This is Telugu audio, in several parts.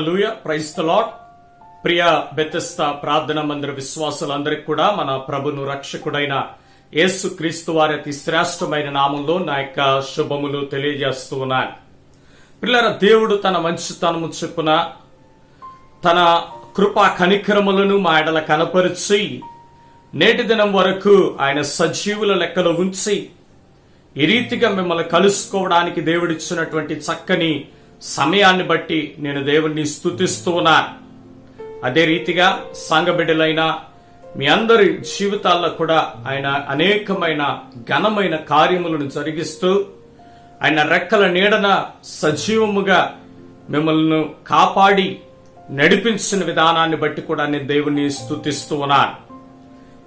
Hallelujah, praise the Lord. ప్రియ బెతెస్దా ప్రార్థనా మందిర విశ్వాసులందరికీ కూడా మన ప్రభును రక్షకుడైన యేసు క్రీస్తు వారి అతి శ్రేష్టమైన నామంలో నా యొక్క శుభములు తెలియజేస్తూ ఉన్నాను. పిల్లల దేవుడు తన మంచితనము చొప్పున తన కృపా కనికరములను మా ఎడల కనపరిచి నేటి దినం వరకు ఆయన సజీవుల లెక్కలో ఉంచి ఈ రీతిగా మిమ్మల్ని కలుసుకోవడానికి దేవుడిచ్చినటువంటి చక్కని సమయాన్ని బట్టి నేను దేవుణ్ణి స్తుతిస్తూ ఉన్నాను. అదే రీతిగా సంఘబిడ్డలైన మీ అందరి జీవితాల్లో కూడా ఆయన అనేకమైన ఘనమైన కార్యములను జరిగిస్తూ ఆయన రెక్కల నీడన సజీవముగా మిమ్మల్ని కాపాడి నడిపించిన విధానాన్ని బట్టి కూడా నేను దేవుణ్ణి స్తుతిస్తూ ఉన్నాను.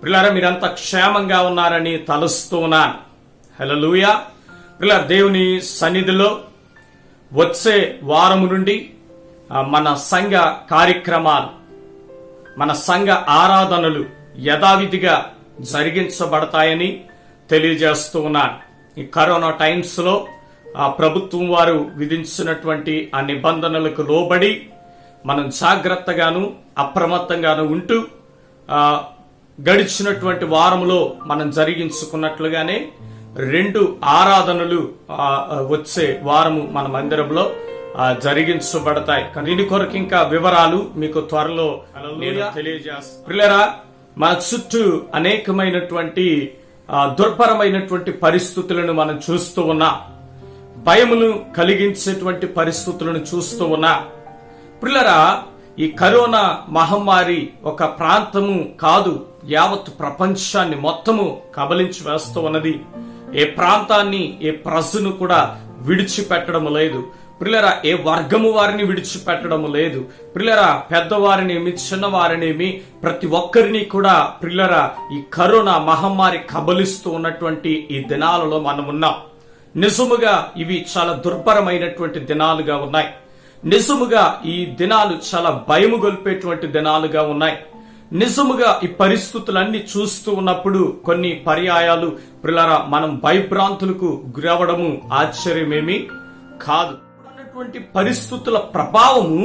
పిల్లరా, మీరంతా క్షేమంగా ఉన్నారని తలుస్తూ ఉన్నాను. హల్లెలూయా. పిల్లరా, దేవుని సన్నిధిలో వచ్చే వారము నుండి మన సంఘ కార్యక్రమాలు, మన సంఘ ఆరాధనలు యథావిధిగా జరిగించబడతాయని తెలియజేస్తూ ఉన్నాను. ఈ కరోనా టైమ్స్ లో ప్రభుత్వం వారు విధించినటువంటి ఆ నిబంధనలకు లోబడి మనం జాగ్రత్తగాను అప్రమత్తంగాను ఉంటూ గడిచినటువంటి వారంలో మనం జరిగించుకున్నట్లుగానే 2 ఆరాధనలు వచ్చే వారము మన మందిరంలో జరిగించబడతాయి. కానీ దీని కొరకు ఇంకా వివరాలు మీకు త్వరలో తెలియజేస్తాను. పిల్లరా, మన చుట్టూ అనేకమైనటువంటి దుర్భరమైనటువంటి పరిస్థితులను మనం చూస్తూ ఉన్నా, భయమును కలిగించేటువంటి పరిస్థితులను చూస్తూ ఉన్నా. పిల్లరా, ఈ కరోనా మహమ్మారి ఒక ప్రాంతము కాదు, యావత్ ప్రపంచాన్ని మొత్తము కబలించి వేస్తూ ఉన్నది. ఏ ప్రాంతాన్ని, ఏ ప్రజను కూడా విడిచిపెట్టడం లేదు. ప్రియులరా, ఏ వర్గము వారిని విడిచిపెట్టడం లేదు. ప్రియులరా, పెద్దవారినేమి చిన్నవారినేమి ప్రతి ఒక్కరిని కూడా ప్రియులరా ఈ కరోనా మహమ్మారి కబలిస్తూ ఉన్నటువంటి ఈ దినాలలో మనం ఉన్నాం. నిజముగా ఇవి చాలా దుర్భరమైనటువంటి దినాలుగా ఉన్నాయి. నిజముగా ఈ దినాలు చాలా భయము గొల్పేటువంటి దినాలుగా ఉన్నాయి. నిజముగా ఈ పరిస్థితులన్నీ చూస్తూ ఉన్నప్పుడు కొన్ని పర్యాయాలు ప్రియులారా మనం భయభ్రాంతులకు గురవడము ఆశ్చర్యమేమి కాదు. పరిస్థితుల ప్రభావము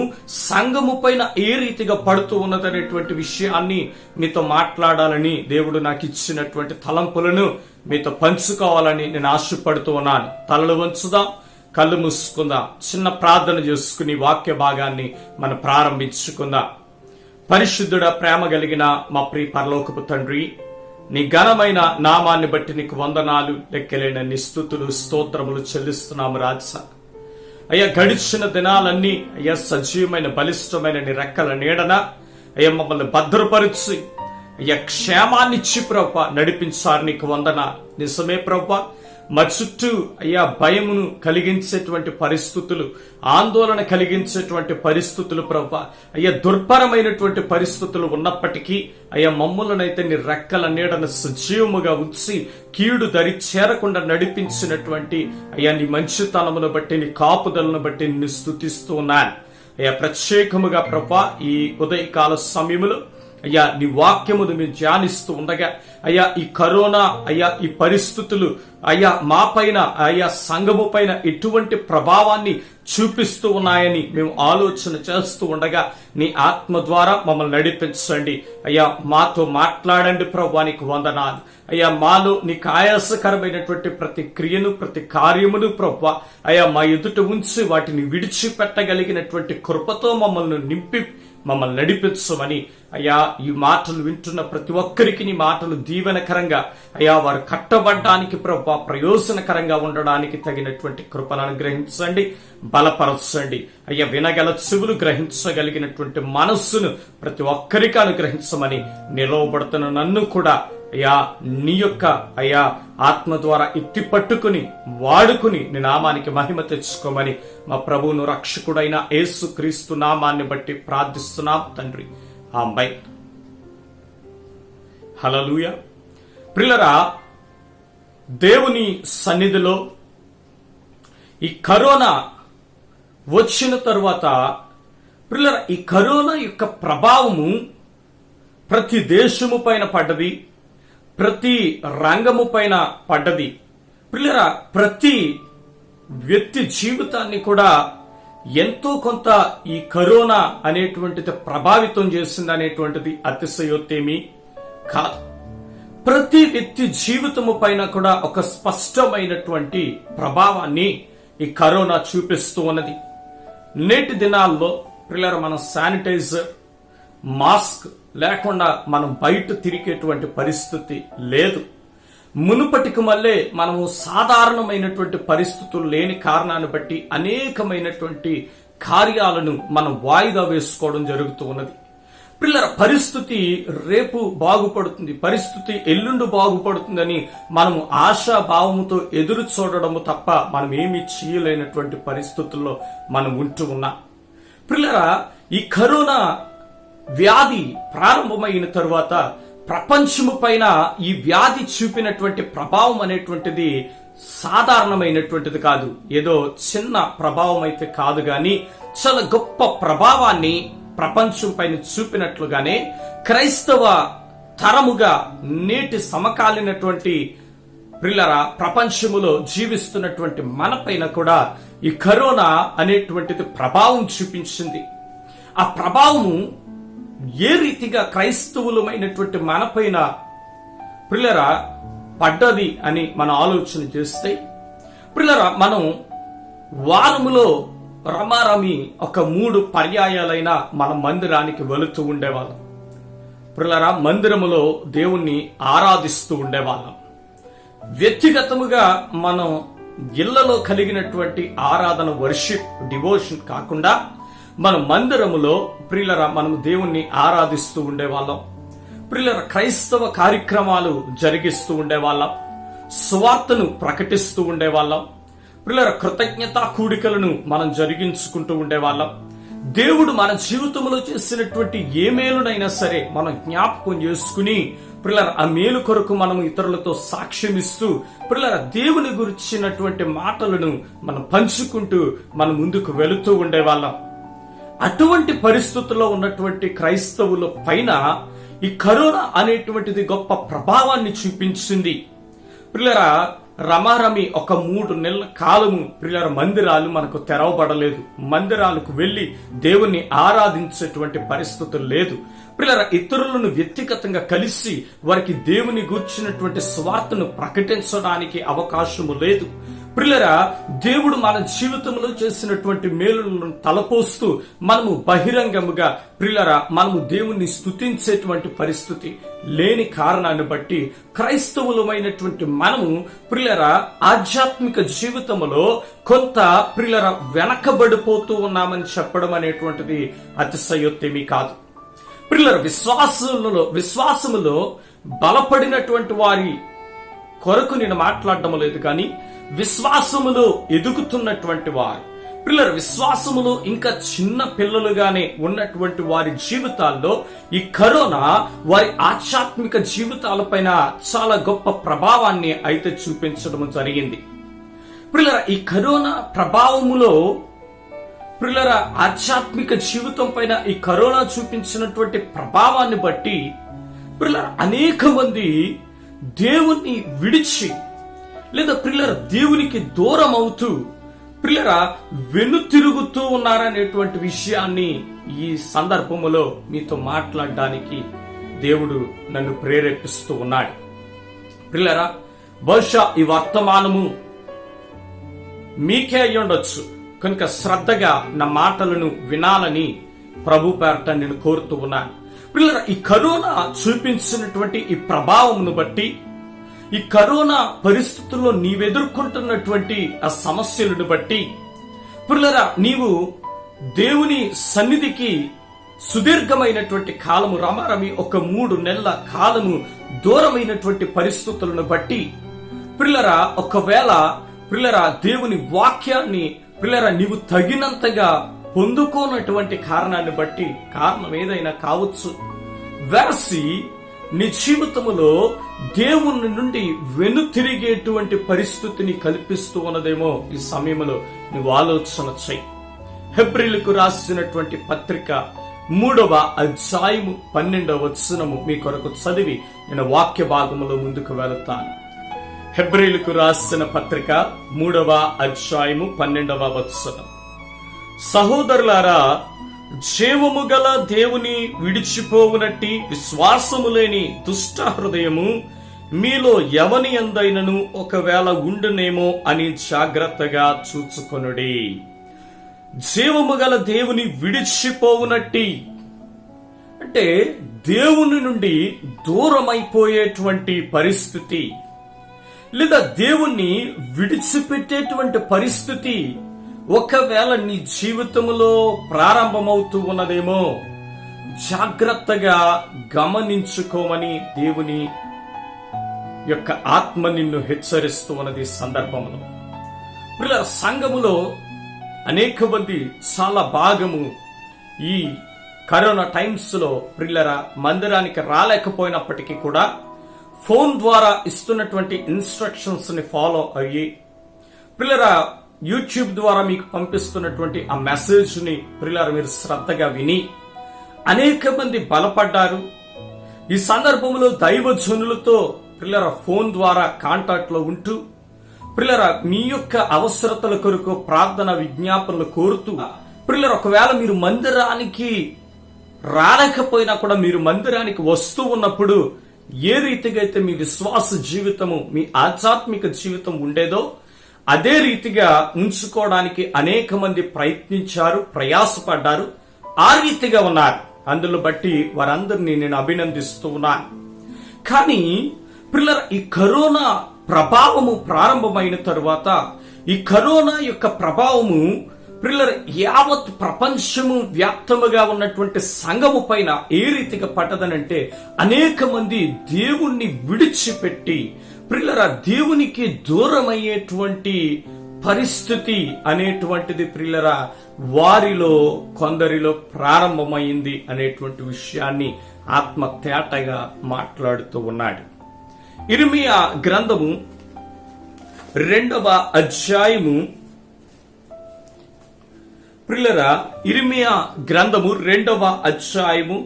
సంఘము పైన ఏ రీతిగా పడుతూ ఉన్నదనేటువంటి విషయాన్ని మీతో మాట్లాడాలని దేవుడు నాకు ఇచ్చినటువంటి తలంపులను మీతో పంచుకోవాలని నేను ఆశపడుతూ ఉన్నాను. తలలు వంచుదాం, కళ్ళు మూసుకుందాం, చిన్న ప్రార్థన చేసుకుని వాక్య భాగాన్ని మనం ప్రారంభించుకుందాం. పరిశుద్ధుడ, ప్రేమ కలిగిన మా ప్రియ పరలోకపు తండ్రి, నీ ఘనమైన నామాన్ని బట్టి నీకు వందనాలు, లెక్కలేనన్ని స్తుతులు స్తోత్రములు చెల్లిస్తున్నాము రాజా. అయ్యా, గడిచిన దినాలన్నీ అయ్యా సజీవమైన బలిష్టమైన నీ రెక్కల నీడన అయ్యా మమ్మల్ని భద్రపరిచి అయ్యా క్షేమాన్నిచ్చి ప్రభా నడిపించారు. నీకు వందనాలు. నిజమే ప్రభా, మా చుట్టూ అయ్యా భయమును కలిగించేటువంటి పరిస్థితులు, ఆందోళన కలిగించేటువంటి పరిస్థితులు ప్రభా అయ్యా దుర్భరమైనటువంటి పరిస్థితులు ఉన్నప్పటికీ అయ్యా మమ్ములనైతే నీ రెక్కల నీడను సజీవముగా ఉంచి కీడు దరి చేరకుండా నడిపించినటువంటి అయ్యా నీ మంచితనమును బట్టి, నీ కాపుదలను బట్టి నిన్ను స్తుతిస్తూ ఉన్నాను. అయ్యా ప్రత్యేకముగా ప్రభా ఈ ఉదయకాల సమయములో అయ్యా నీ వాక్యమును మేము ధ్యానిస్తూ ఉండగా అయ్యా ఈ కరోనా అయ్యా ఈ పరిస్థితులు అయ్యా మా పైన అయ్యా సంఘము పైన ఎటువంటి ప్రభావాన్ని చూపిస్తూ ఉన్నాయని మేము ఆలోచన చేస్తూ ఉండగా నీ ఆత్మ ద్వారా మమ్మల్ని నడిపించండి. అయ్యా మాతో మాట్లాడండి ప్రభువా, నీకు వందనాలు. అయ్యా మాలో నీకు ఆయాసకరమైనటువంటి ప్రతి క్రియను, ప్రతి కార్యమును ప్రభువా అయ్యా మా ఎదుట ఉంచి వాటిని విడిచిపెట్టగలిగినటువంటి కృపతో మమ్మల్ని నింపి మమ్మల్ని నడిపించమని అయ్యా ఈ మాటలు వింటున్న ప్రతి ఒక్కరికి నీ మాటలు దీవెనకరంగా అయ్యా వారు కట్టబడ్డానికి ప్రభా ప్రయోజనకరంగా ఉండడానికి తగినటువంటి కృపను అనుగ్రహించండి, బలపరచండి. అయ్యా వినగల చెవులు, గ్రహించగలిగినటువంటి మనస్సును ప్రతి ఒక్కరికి అనుగ్రహించమని నిలవబడుతున్న నన్ను కూడా అయ్యా నీ యొక్క అయ్యా ఆత్మ ద్వారా ఎత్తి పట్టుకుని వాడుకుని నీ నామానికి మహిమ తెచ్చుకోమని మా ప్రభువును రక్షకుడైన యేసు క్రీస్తు నామాన్ని బట్టి ప్రార్థిస్తున్నాం తండ్రి, ఆమేన్. హల్లెలూయా. ప్రియులారా, దేవుని సన్నిధిలో ఈ కరోనా వచ్చిన తరువాత ప్రియులారా ఈ కరోనా యొక్క ప్రభావము ప్రతి దేశము పైన పడ్డది, ప్రతి రంగము పైన పడ్డది. ప్రియులారా, ప్రతి వ్యక్తి జీవితాన్ని కూడా ఎంతో కొంత ఈ కరోనా అనేటువంటిది ప్రభావితం చేసింది అనేటువంటిది అతిశయోక్తేమీ కాదు. ప్రతి వ్యక్తి జీవితము పైన కూడా ఒక స్పష్టమైనటువంటి ప్రభావాన్ని ఈ కరోనా చూపిస్తూ ఉన్నది. నేటి దినాల్లో పిల్లలు మనం శానిటైజర్, మాస్క్ లేకుండా మనం బయట తిరిగేటువంటి పరిస్థితి లేదు. మునుపటికి మళ్ళీ మనము సాధారణమైనటువంటి పరిస్థితులు లేని కారణాన్ని బట్టి అనేకమైనటువంటి కార్యాలను మనం వాయిదా వేసుకోవడం జరుగుతూ ఉన్నది. పిల్లల పరిస్థితి రేపు బాగుపడుతుంది, పరిస్థితి ఎల్లుండి బాగుపడుతుందని మనము ఆశాభావముతో ఎదురు చూడడము తప్ప మనం ఏమీ చేయలేనటువంటి పరిస్థితుల్లో మనం ఉంటూ ఉన్నాం. పిల్లల ఈ కరోనా వ్యాధి ప్రారంభమైన తరువాత ప్రపంచము పైన ఈ వ్యాధి చూపినటువంటి ప్రభావం అనేటువంటిది సాధారణమైనటువంటిది కాదు. ఏదో చిన్న ప్రభావం అయితే కాదు గాని చాలా గొప్ప ప్రభావాన్ని ప్రపంచం పైన చూపినట్లుగానే క్రైస్తవ తరముగా నేటి సమకాలీనటువంటి ప్రియులారా ప్రపంచములో జీవిస్తున్నటువంటి మన పైన కూడా ఈ కరోనా అనేటువంటిది ప్రభావం చూపించింది. ఆ ప్రభావము ఏ రీతిగా క్రైస్తవులమైనటువంటి మన పైన ప్రియులారా పడ్డది అని మనం ఆలోచన చేస్తే, ప్రియులారా మనం వారములో రమారమి ఒక 3 పర్యాయాలైన మన మందిరానికి వెళుతూ ఉండేవాళ్ళం. ప్రియులారా మందిరములో దేవుణ్ణి ఆరాధిస్తూ ఉండేవాళ్ళం. వ్యక్తిగతముగా మనం ఇళ్లలో కలిగినటువంటి ఆరాధన, వర్షిప్, డివోషన్ కాకుండా మన మందిరములో ప్రియులరా మనము దేవుణ్ణి ఆరాధిస్తూ ఉండేవాళ్ళం. ప్రియులర క్రైస్తవ కార్యక్రమాలు జరిగిస్తూ ఉండేవాళ్ళం, సువార్తను ప్రకటిస్తూ ఉండేవాళ్ళం. ప్రియులర కృతజ్ఞతా కూడికలను మనం జరిగించుకుంటూ ఉండేవాళ్ళం. దేవుడు మన జీవితంలో చేసినటువంటి ఏ మేలునైనా సరే మనం జ్ఞాపకం చేసుకుని ప్రియులర ఆ మేలు కొరకు మనం ఇతరులతో సాక్ష్యం ఇస్తూ ప్రియులర దేవుని గురించినటువంటి మాటలను మనం పంచుకుంటూ మనం ముందుకు వెళుతూ ఉండేవాళ్ళం. అటువంటి పరిస్థితుల్లో ఉన్నటువంటి క్రైస్తవుల పైన ఈ కరోనా అనేటువంటిది గొప్ప ప్రభావాన్ని చూపించింది. ప్రియులరా రమారమి ఒక 3 నెలల కాలము ప్రియులర మందిరాలు మనకు తెరవబడలేదు. మందిరాలకు వెళ్లి దేవుణ్ణి ఆరాధించేటువంటి పరిస్థితులు లేదు. ప్రియులర ఇతరులను వ్యక్తిగతంగా కలిసి వారికి దేవుని గూర్చినటువంటి స్వార్థను ప్రకటించడానికి అవకాశము లేదు. ప్రియులరా దేవుడు మన జీవితంలో చేసినటువంటి మేలులను తలపోస్తూ మనము బహిరంగముగా ప్రియులరా మనము దేవుణ్ణి స్తుతించేటువంటి పరిస్థితి లేని కారణాన్ని బట్టి క్రైస్తవులమైనటువంటి మనము ప్రియులరా ఆధ్యాత్మిక జీవితంలో కొంత ప్రియులరా వెనకబడిపోతూ ఉన్నామని చెప్పడం అనేటువంటిది అతిశయోక్తేమీ కాదు. ప్రియులరా విశ్వాసములో బలపడినటువంటి వారి కొరకు నేను మాట్లాడడం లేదు, కానీ విశ్వాసములో ఎదుగుతున్నటువంటి వారు పిల్లలు, విశ్వాసములో ఇంకా చిన్న పిల్లలుగానే ఉన్నటువంటి వారి జీవితాల్లో ఈ కరోనా వారి ఆధ్యాత్మిక జీవితాలపైన చాలా గొప్ప ప్రభావాన్ని అయితే చూపించడం జరిగింది. పిల్లల ఈ కరోనా ప్రభావములో పిల్లల ఆధ్యాత్మిక జీవితం పైన ఈ కరోనా చూపించినటువంటి ప్రభావాన్ని బట్టి పిల్లల అనేక మంది దేవుణ్ణి విడిచి లేదా ప్రియులర దేవునికి దూరం అవుతూ ప్రియులర వెనుతిరుగుతూ ఉన్నారనేటువంటి విషయాన్ని ఈ సందర్భములో మీతో మాట్లాడడానికి దేవుడు నన్ను ప్రేరేపిస్తూ ఉన్నాడు. ప్రియులర బహుశా ఈ వర్తమానము మీకే అయి ఉండొచ్చు కనుక శ్రద్ధగా నా మాటలను వినాలని ప్రభు పేరట నేను కోరుతూ ఉన్నాను. ప్రియులర ఈ కరోనా చూపించినటువంటి ఈ ప్రభావమును బట్టి, ఈ కరోనా పరిస్థితుల్లో నీవెదుర్కొంటున్నటువంటి ఆ సమస్యలను బట్టి ప్రియులరా నీవు దేవుని సన్నిధికి సుదీర్ఘమైనటువంటి కాలము రమారమి ఒక 3 నెలల కాలము దూరమైనటువంటి పరిస్థితులను బట్టి ప్రియులరా ఒకవేళ ప్రియులరా దేవుని వాక్యాన్ని ప్రియులరా నీవు తగినంతగా పొందుకోనటువంటి కారణాన్ని బట్టి, కారణం ఏదైనా కావచ్చు, వేసి నీ జీవితములో దేవుని నుండి వెనుతిరిగేటువంటి పరిస్థితిని కల్పిస్తూ ఉన్నదేమో ఈ సమయంలో నువ్వు ఆలోచన చెయ్యి. హెబ్రీయులకు రాసినటువంటి పత్రిక 3వ అధ్యాయము 12వ వచనము మీ కొరకు చదివి నేను వాక్య భాగములో ముందుకు వెళతాను. హెబ్రీయులకు రాసిన పత్రిక 3వ అధ్యాయము 12వ వచనం. సహోదరులారా, జీవము గల దేవుని విడిచిపోవునట్టి విశ్వాసము లేని దుష్ట హృదయము మీలో ఎవని యందైనను ఒకవేళ ఉండునేమో అని జాగ్రత్తగా చూచుకొనుడి. జీవము గల దేవుని విడిచిపోవునట్టి అంటే దేవుని నుండి దూరమైపోయేటువంటి పరిస్థితి, లేదా దేవుణ్ణి విడిచిపెట్టేటువంటి పరిస్థితి ఒకవేళ నీ జీవితంలో ప్రారంభమవుతూ ఉన్నదేమో, జాగ్రత్తగా గమనించుకోమని దేవుని యొక్క ఆత్మ నిన్ను హెచ్చరిస్తూ ఉన్నది. సందర్భంలో ప్రియుల సంఘములో అనేక మంది చాలా భాగము ఈ కరోనా టైమ్స్ లో ప్రియులరా మందిరానికి రాలేకపోయినప్పటికీ కూడా ఫోన్ ద్వారా ఇస్తున్నటువంటి ఇన్స్ట్రక్షన్స్ ని ఫాలో అయ్యి, ప్రియులరా యూట్యూబ్ ద్వారా మీకు పంపిస్తున్నటువంటి ఆ మెసేజ్ ని ప్రియులరా మీరు శ్రద్ధగా విని అనేక మంది బలపడ్డారు. ఈ సందర్భంలో దైవజనులతో ప్రియులరా ఫోన్ ద్వారా కాంటాక్ట్ లో ఉంటూ, ప్రియులరా మీ యొక్క అవసరతల కొరకు ప్రార్థన విజ్ఞాపనలు కోరుతూ, ప్రియులరా ఒకవేళ మీరు మందిరానికి రాలేకపోయినా కూడా మీరు మందిరానికి వస్తూ ఉన్నప్పుడు ఏ రీతిగా అయితే మీ విశ్వాస జీవితము, మీ ఆధ్యాత్మిక జీవితం ఉండేదో అదే రీతిగా ఉంచుకోవడానికి అనేక మంది ప్రయత్నించారు, ప్రయాసపడ్డారు, ఆ రీతిగా ఉన్నారు. అందులో బట్టి వారందరినీ నేను అభినందిస్తూ ఉన్నాను. కానీ ప్రియులరా ఈ కరోనా ప్రభావము ప్రారంభమైన తరువాత, ఈ కరోనా యొక్క ప్రభావము ప్రియులరా యావత్ ప్రపంచము వ్యాప్తముగా ఉన్నటువంటి సంఘము పైన ఏ రీతిగా పట్టదనంటే, అనేక మంది దేవుణ్ణి విడిచిపెట్టి ప్రియులరా దేవునికి దూరమయ్యేటువంటి పరిస్థితి అనేటువంటిది ప్రియులరా వారిలో కొందరిలో ప్రారంభమైంది అనేటువంటి విషయాన్ని ఆత్మ తేటగా మాట్లాడుతూ ఉన్నాడు. ఇర్మియా గ్రంథము 2వ అధ్యాయము ప్రియులరా ఇర్మియా గ్రంథము 2వ అధ్యాయము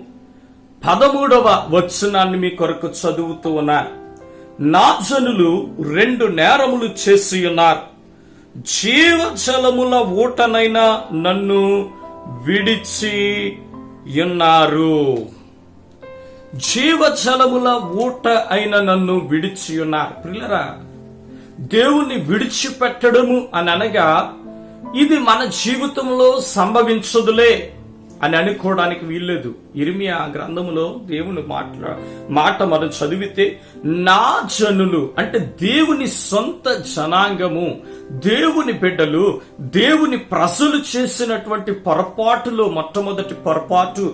13వ వచనాన్ని మీ కొరకు చదువుతూ ఉన్నారు. నా జనులు 2 నేరములు చేసి ఉన్నారు, జీవజలముల ఊటనైనా నన్ను విడిచి ఉన్నారు. జీవజలముల ఊట అయిన నన్ను విడిచి ఉన్నారు. ప్రియులరా దేవుణ్ణి విడిచిపెట్టడము అని అనగా ఇది మన జీవితంలో సంభవించదులే అని అనుకోవడానికి వీల్లేదు. ఇర్మియా గ్రంథములో దేవుని మాట మనం చదివితే, నా జనులు అంటే దేవుని సొంత జనాంగము, దేవుని బిడ్డలు, దేవుని ప్రజలు చేసినటువంటి పొరపాటులో మొట్టమొదటి పొరపాటు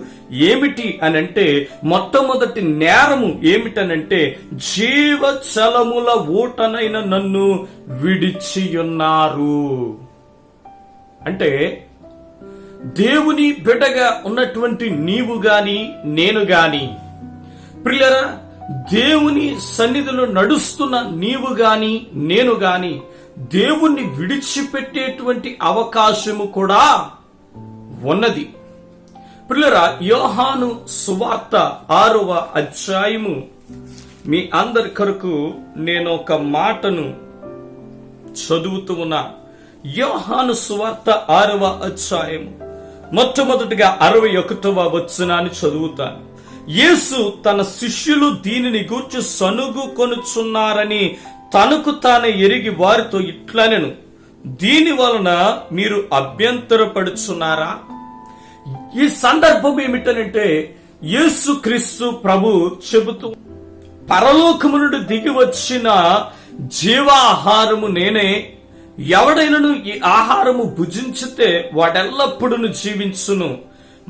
ఏమిటి అనంటే, మొట్టమొదటి నేరము ఏమిటనంటే జీవజలముల ఊటనైన నన్ను విడిచి ఉన్నారు. అంటే దేవుని బిడ్డగా ఉన్నటువంటి నీవు గాని నేను గాని, ప్రియులరా దేవుని సన్నిధిలో నడుస్తున్న నీవు గాని నేను గాని దేవుణ్ణి విడిచిపెట్టేటువంటి అవకాశము కూడా ఉన్నది. ప్రియులరా యోహాను సువార్త 6వ అధ్యాయము మీ అందరి కొరకు నేను ఒక మాటను చదువుతూ ఉన్నా. యోహాను సువార్త 6వ అధ్యాయము మొట్టమొదటిగా 61వ వచనాన్ని చదువుతాను. యేసు తన శిష్యులు దీనిని గూర్చి సనుగు కొనుచున్నారని తనకు తానే ఎరిగి వారితో ఇట్లనెను, దీని వలన మీరు అభ్యంతరపడుచున్నారా? ఈ సందర్భం ఏమిటనంటే, యేసు క్రీస్తు ప్రభు చెబుతూ, పరలోకము నుండి దిగి వచ్చిన జీవాహారము నేనే, ఎవడైనను ఈ ఆహారము భుజించితే వాడెల్లప్పుడూ జీవించును.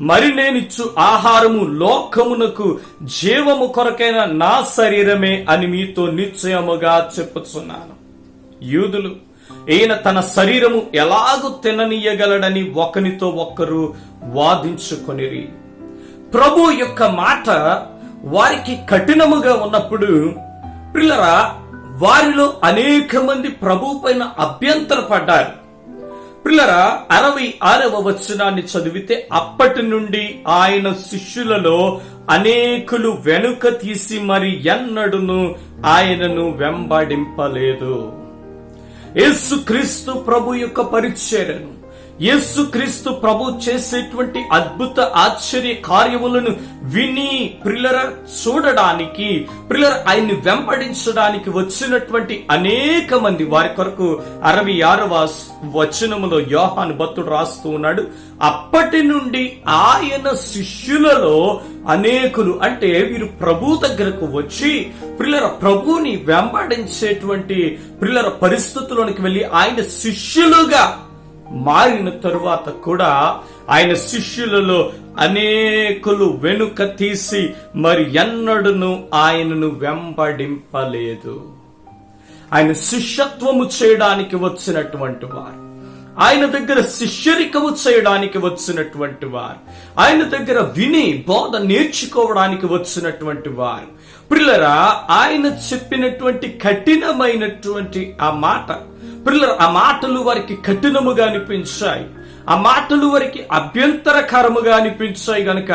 మరి నేనిచ్చు ఆహారము లోకమునకు జీవము కొరకైన నా శరీరమే అని మీతో నిశ్చయముగా చెప్పుచున్నాను. యూదులు ఈయన తన శరీరము ఎలాగూ తిననీయగలడని ఒకనితో ఒక్కరు వాదించుకొనిరి. ప్రభు యొక్క మాట వారికి కఠినముగా ఉన్నప్పుడు ప్రియులరా వారిలో అనేక మంది ప్రభు పైన అభ్యంతరపడ్డారు. ప్రియులరా 66వ వచనాన్ని చదివితే, అప్పటి నుండి ఆయన శిష్యులలో అనేకులు వెనుక తీసి మరి ఎన్నడును ఆయనను వెంబడింపలేదు. యేసుక్రీస్తు ప్రభు యొక్క పరిచర్యను, యేసుక్రీస్తు ప్రభు చేసేటువంటి అద్భుత ఆశ్చర్య కార్యములను విని ప్రియులారా చూడడానికి, ప్రియులారా ఆయన్ని వెంబడించడానికి వచ్చినటువంటి అనేక మంది, వారి కొరకు 66వ వచనములో యోహాను భక్తుడు రాస్తూ ఉన్నాడు, అప్పటి నుండి ఆయన శిష్యులలో అనేకులు, అంటే వీరు ప్రభు దగ్గరకు వచ్చి ప్రియులారా ప్రభుని వెంబడించేటువంటి ప్రియులారా పరిస్థితుల్లోనికి వెళ్లి ఆయన శిష్యులుగా మారిన తరువాత కూడా ఆయన శిష్యులలో అనేకులు వెనుక తీసి మరి ఎన్నడూను ఆయనను వెంబడింపలేదు. ఆయన శిష్యత్వము చేయడానికి వచ్చినటువంటి వారు, ఆయన దగ్గర శిష్యరికము చేయడానికి వచ్చినటువంటి వారు, ఆయన దగ్గర విని బోధ నేర్చుకోవడానికి వచ్చినటువంటి వారు, ప్రియులారా ఆయన చెప్పినటువంటి కఠినమైనటువంటి ఆ మాట, ప్రియులారా ఆ మాటలు వారికి కఠినముగా అనిపించాయి, ఆ మాటలు వారికి అభ్యంతరకరముగా అనిపించాయి గనుక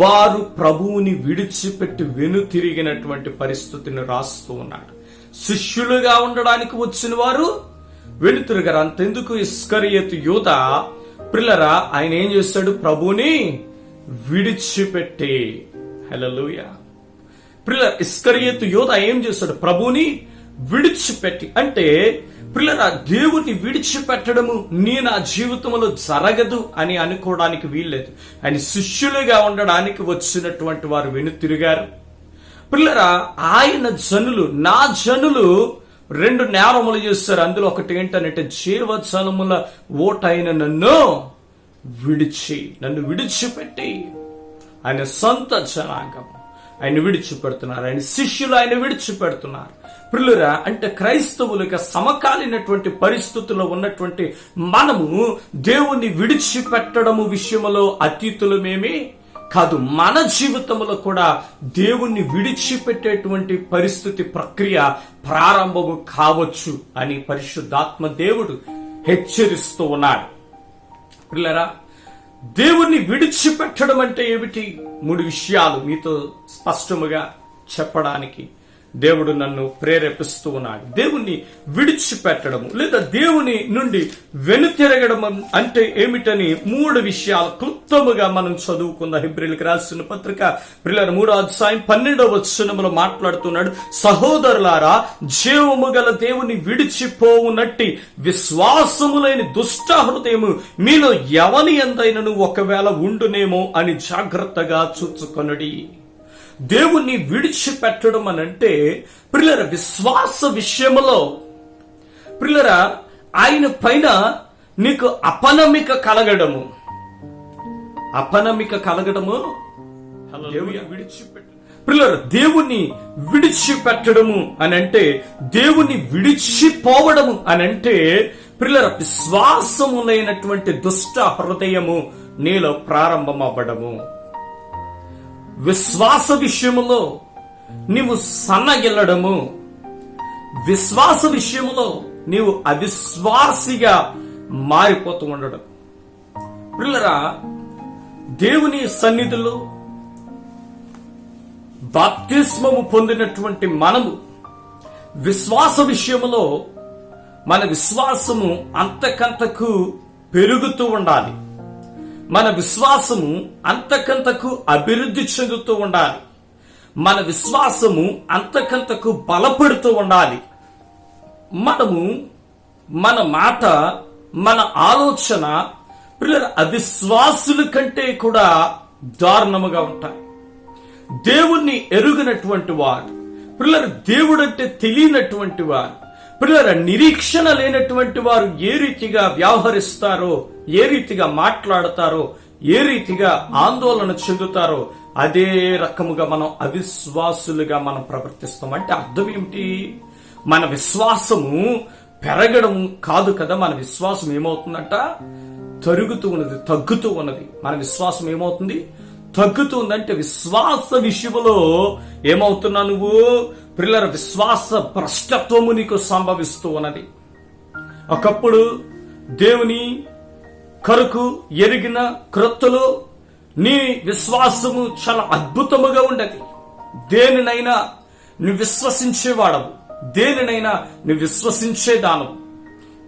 వారు ప్రభువుని విడిచిపెట్టి వెనుతిరిగినటువంటి పరిస్థితిని రాస్తూ ఉన్నాడు. శిష్యులుగా ఉండడానికి వచ్చిన వారు వెనుతిరిగారు. అంతెందుకు ఇస్కరియోతు యూద ప్రియులారా ఆయన ఏం చేశాడు? ప్రభువుని విడిచిపెట్టి. హల్లెలూయా. ప్రియులారా ఇస్కరియోతు యూద ఏం చేశాడు? ప్రభువుని విడిచిపెట్టి. అంటే ప్రియులారా దేవుని విడిచిపెట్టడము నా జీవితంలో జరగదు అని అనుకోవడానికి వీల్లేదు. ఆయన శిష్యులుగా ఉండడానికి వచ్చినటువంటి వారు వెనుతిరిగారు. ప్రియులారా ఆయన జనులు, నా జనులు 2 నేరములు చేస్తారు. అందులో ఒకటి ఏంటంటే జీవజలముల ఓటైన నన్ను విడిచిపెట్టి, ఆయన సొంత జనాంగం ఆయన విడిచిపెడుతున్నారు, ఆయన శిష్యులు ఆయన విడిచిపెడుతున్నారు. ప్రియులారా అంటే క్రైస్తవులుగా సమకాలీనటువంటి పరిస్థితుల్లో ఉన్నటువంటి మనము దేవుణ్ణి విడిచిపెట్టడము విషయంలో అతీతులమేమి కాదు. మన జీవితంలో కూడా దేవుణ్ణి విడిచిపెట్టేటువంటి పరిస్థితి ప్రక్రియ ప్రారంభము కావచ్చు అని పరిశుద్ధాత్మ దేవుడు హెచ్చరిస్తూ ఉన్నాడు. ప్రియులారా దేవుణ్ణి విడిచిపెట్టడం అంటే ఏమిటి? 3 విషయాలు మీతో స్పష్టముగా చెప్పడానికి దేవుడు నన్ను ప్రేరేపిస్తూ ఉన్నాడు. దేవుణ్ణి విడిచిపెట్టడము లేదా దేవుని నుండి వెనుతిరగడం అంటే ఏమిటని 3 విషయాలు క్లుప్తముగా మనం చదువుకుందాం. హెబ్రీయులకు రాసిన పత్రిక ప్రియులారా 3వ అధ్యాయం 12వ వచనములో మాట్లాడుతున్నాడు, సహోదరులారా జీవము గల దేవుని విడిచిపోవునట్టి విశ్వాసము లేని దుష్ట హృదయము మీలో ఎవని యందైనను ఒకవేళ ఉండునేమో అని జాగ్రత్తగా చూచుకొనుడి. దేవుణ్ణి విడిచిపెట్టడం అనంటే ప్రియులారా విశ్వాస విషయములో ప్రియులారా ఆయన పైన నీకు అపనమ్మిక కలగడము ప్రియులారా దేవుణ్ణి విడిచిపెట్టడము అనంటే, దేవుణ్ణి విడిచిపోవడము అనంటే ప్రియులారా విశ్వాసము లేనటువంటి దుష్ట హృదయము నీలో ప్రారంభం అవ్వడము. విశ్వాస విషయములో నీవు సన్నగిల్లడము, విశ్వాస విషయములో నీవు అవిశ్వాసిగా మారిపోతూ ఉండడం. ప్రియులారా దేవుని సన్నిధిలో బాప్తిస్మము పొందినటువంటి మనము విశ్వాస విషయములో మన విశ్వాసము అంతకంతకు పెరుగుతూ ఉండాలి. మన విశ్వాసము అంతకంతకు అభివృద్ధి చెందుతూ ఉండాలి. మన విశ్వాసము అంతకంతకు బలపడుతూ ఉండాలి. మనము మన మాట, మన ఆలోచన ప్రియులారా అవిశ్వాసుల కంటే కూడా దారుణముగా ఉంటాయి. దేవుణ్ణి ఎరుగనటువంటి వారు, ప్రియులారా దేవుడంటే తెలియనటువంటి వారు, ప్రియులారా నిరీక్షణ లేనటువంటి వారు ఏ రీతిగా వ్యవహరిస్తారో, ఏ రీతిగా మాట్లాడతారో, ఏ రీతిగా ఆందోళన చెందుతారో అదే రకముగా మనం అవిశ్వాసులుగా మనం ప్రవర్తిస్తాం. అంటే అర్థం ఏమిటి? మన విశ్వాసము పెరగడం కాదు కదా. మన విశ్వాసం ఏమవుతుందంట? తరుగుతూ ఉన్నది, తగ్గుతూ ఉన్నది. మన విశ్వాసం ఏమవుతుంది? తగ్గుతూ ఉందంటే విశ్వాస విషయంలో ఏమవుతున్నా నువ్వు? ప్రియులారా విశ్వాస భ్రష్టత్వము నీకు సంభవిస్తూ ఉన్నది. ఒకప్పుడు దేవుని కొరకు ఎరిగిన క్రొత్తలో నీ విశ్వాసము చాలా అద్భుతముగా ఉండేది. దేనినైనా నువ్వు విశ్వసించేవాడవు, దేనినైనా నువ్వు విశ్వసించేదానవు.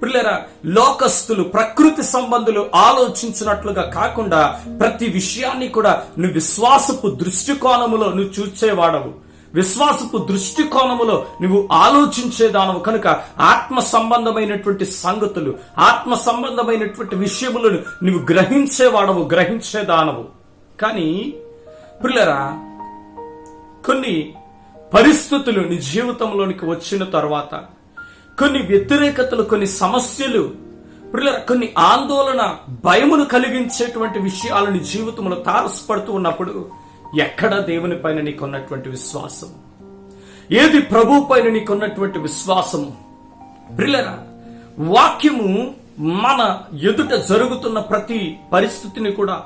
ప్రియులారా, లోకస్తులు, ప్రకృతి సంబంధులు ఆలోచించినట్లుగా కాకుండా ప్రతి విషయాన్ని కూడా నువ్వు విశ్వాసపు దృష్టికోణములో నువ్వు చూసేవాడవు, విశ్వాసపు దృష్టికోణములో నువ్వు ఆలోచించేదానవు కనుక ఆత్మ సంబంధమైనటువంటి సంగతులు, ఆత్మ సంబంధమైనటువంటి విషయములను నువ్వు గ్రహించేవాడవు, గ్రహించేదానవు. కానీ ప్రియులారా, కొన్ని పరిస్థితులు నీ జీవితంలోనికి వచ్చిన తర్వాత, కొన్ని వ్యతిరేకతలు, కొన్ని సమస్యలు, కొన్ని ఆందోళన, భయమును కలిగించేటువంటి విషయాలు నీ జీవితంలో తారసపడుతూ ఉన్నప్పుడు ఎక్కడ దేవుని పైన నీకున్నటువంటి విశ్వాసం? ఏది ప్రభు పైన నీకున్నటువంటి విశ్వాసము? ప్రియులారా, వాక్యము మన ఎదుట జరుగుతున్న ప్రతి పరిస్థితిని కూడా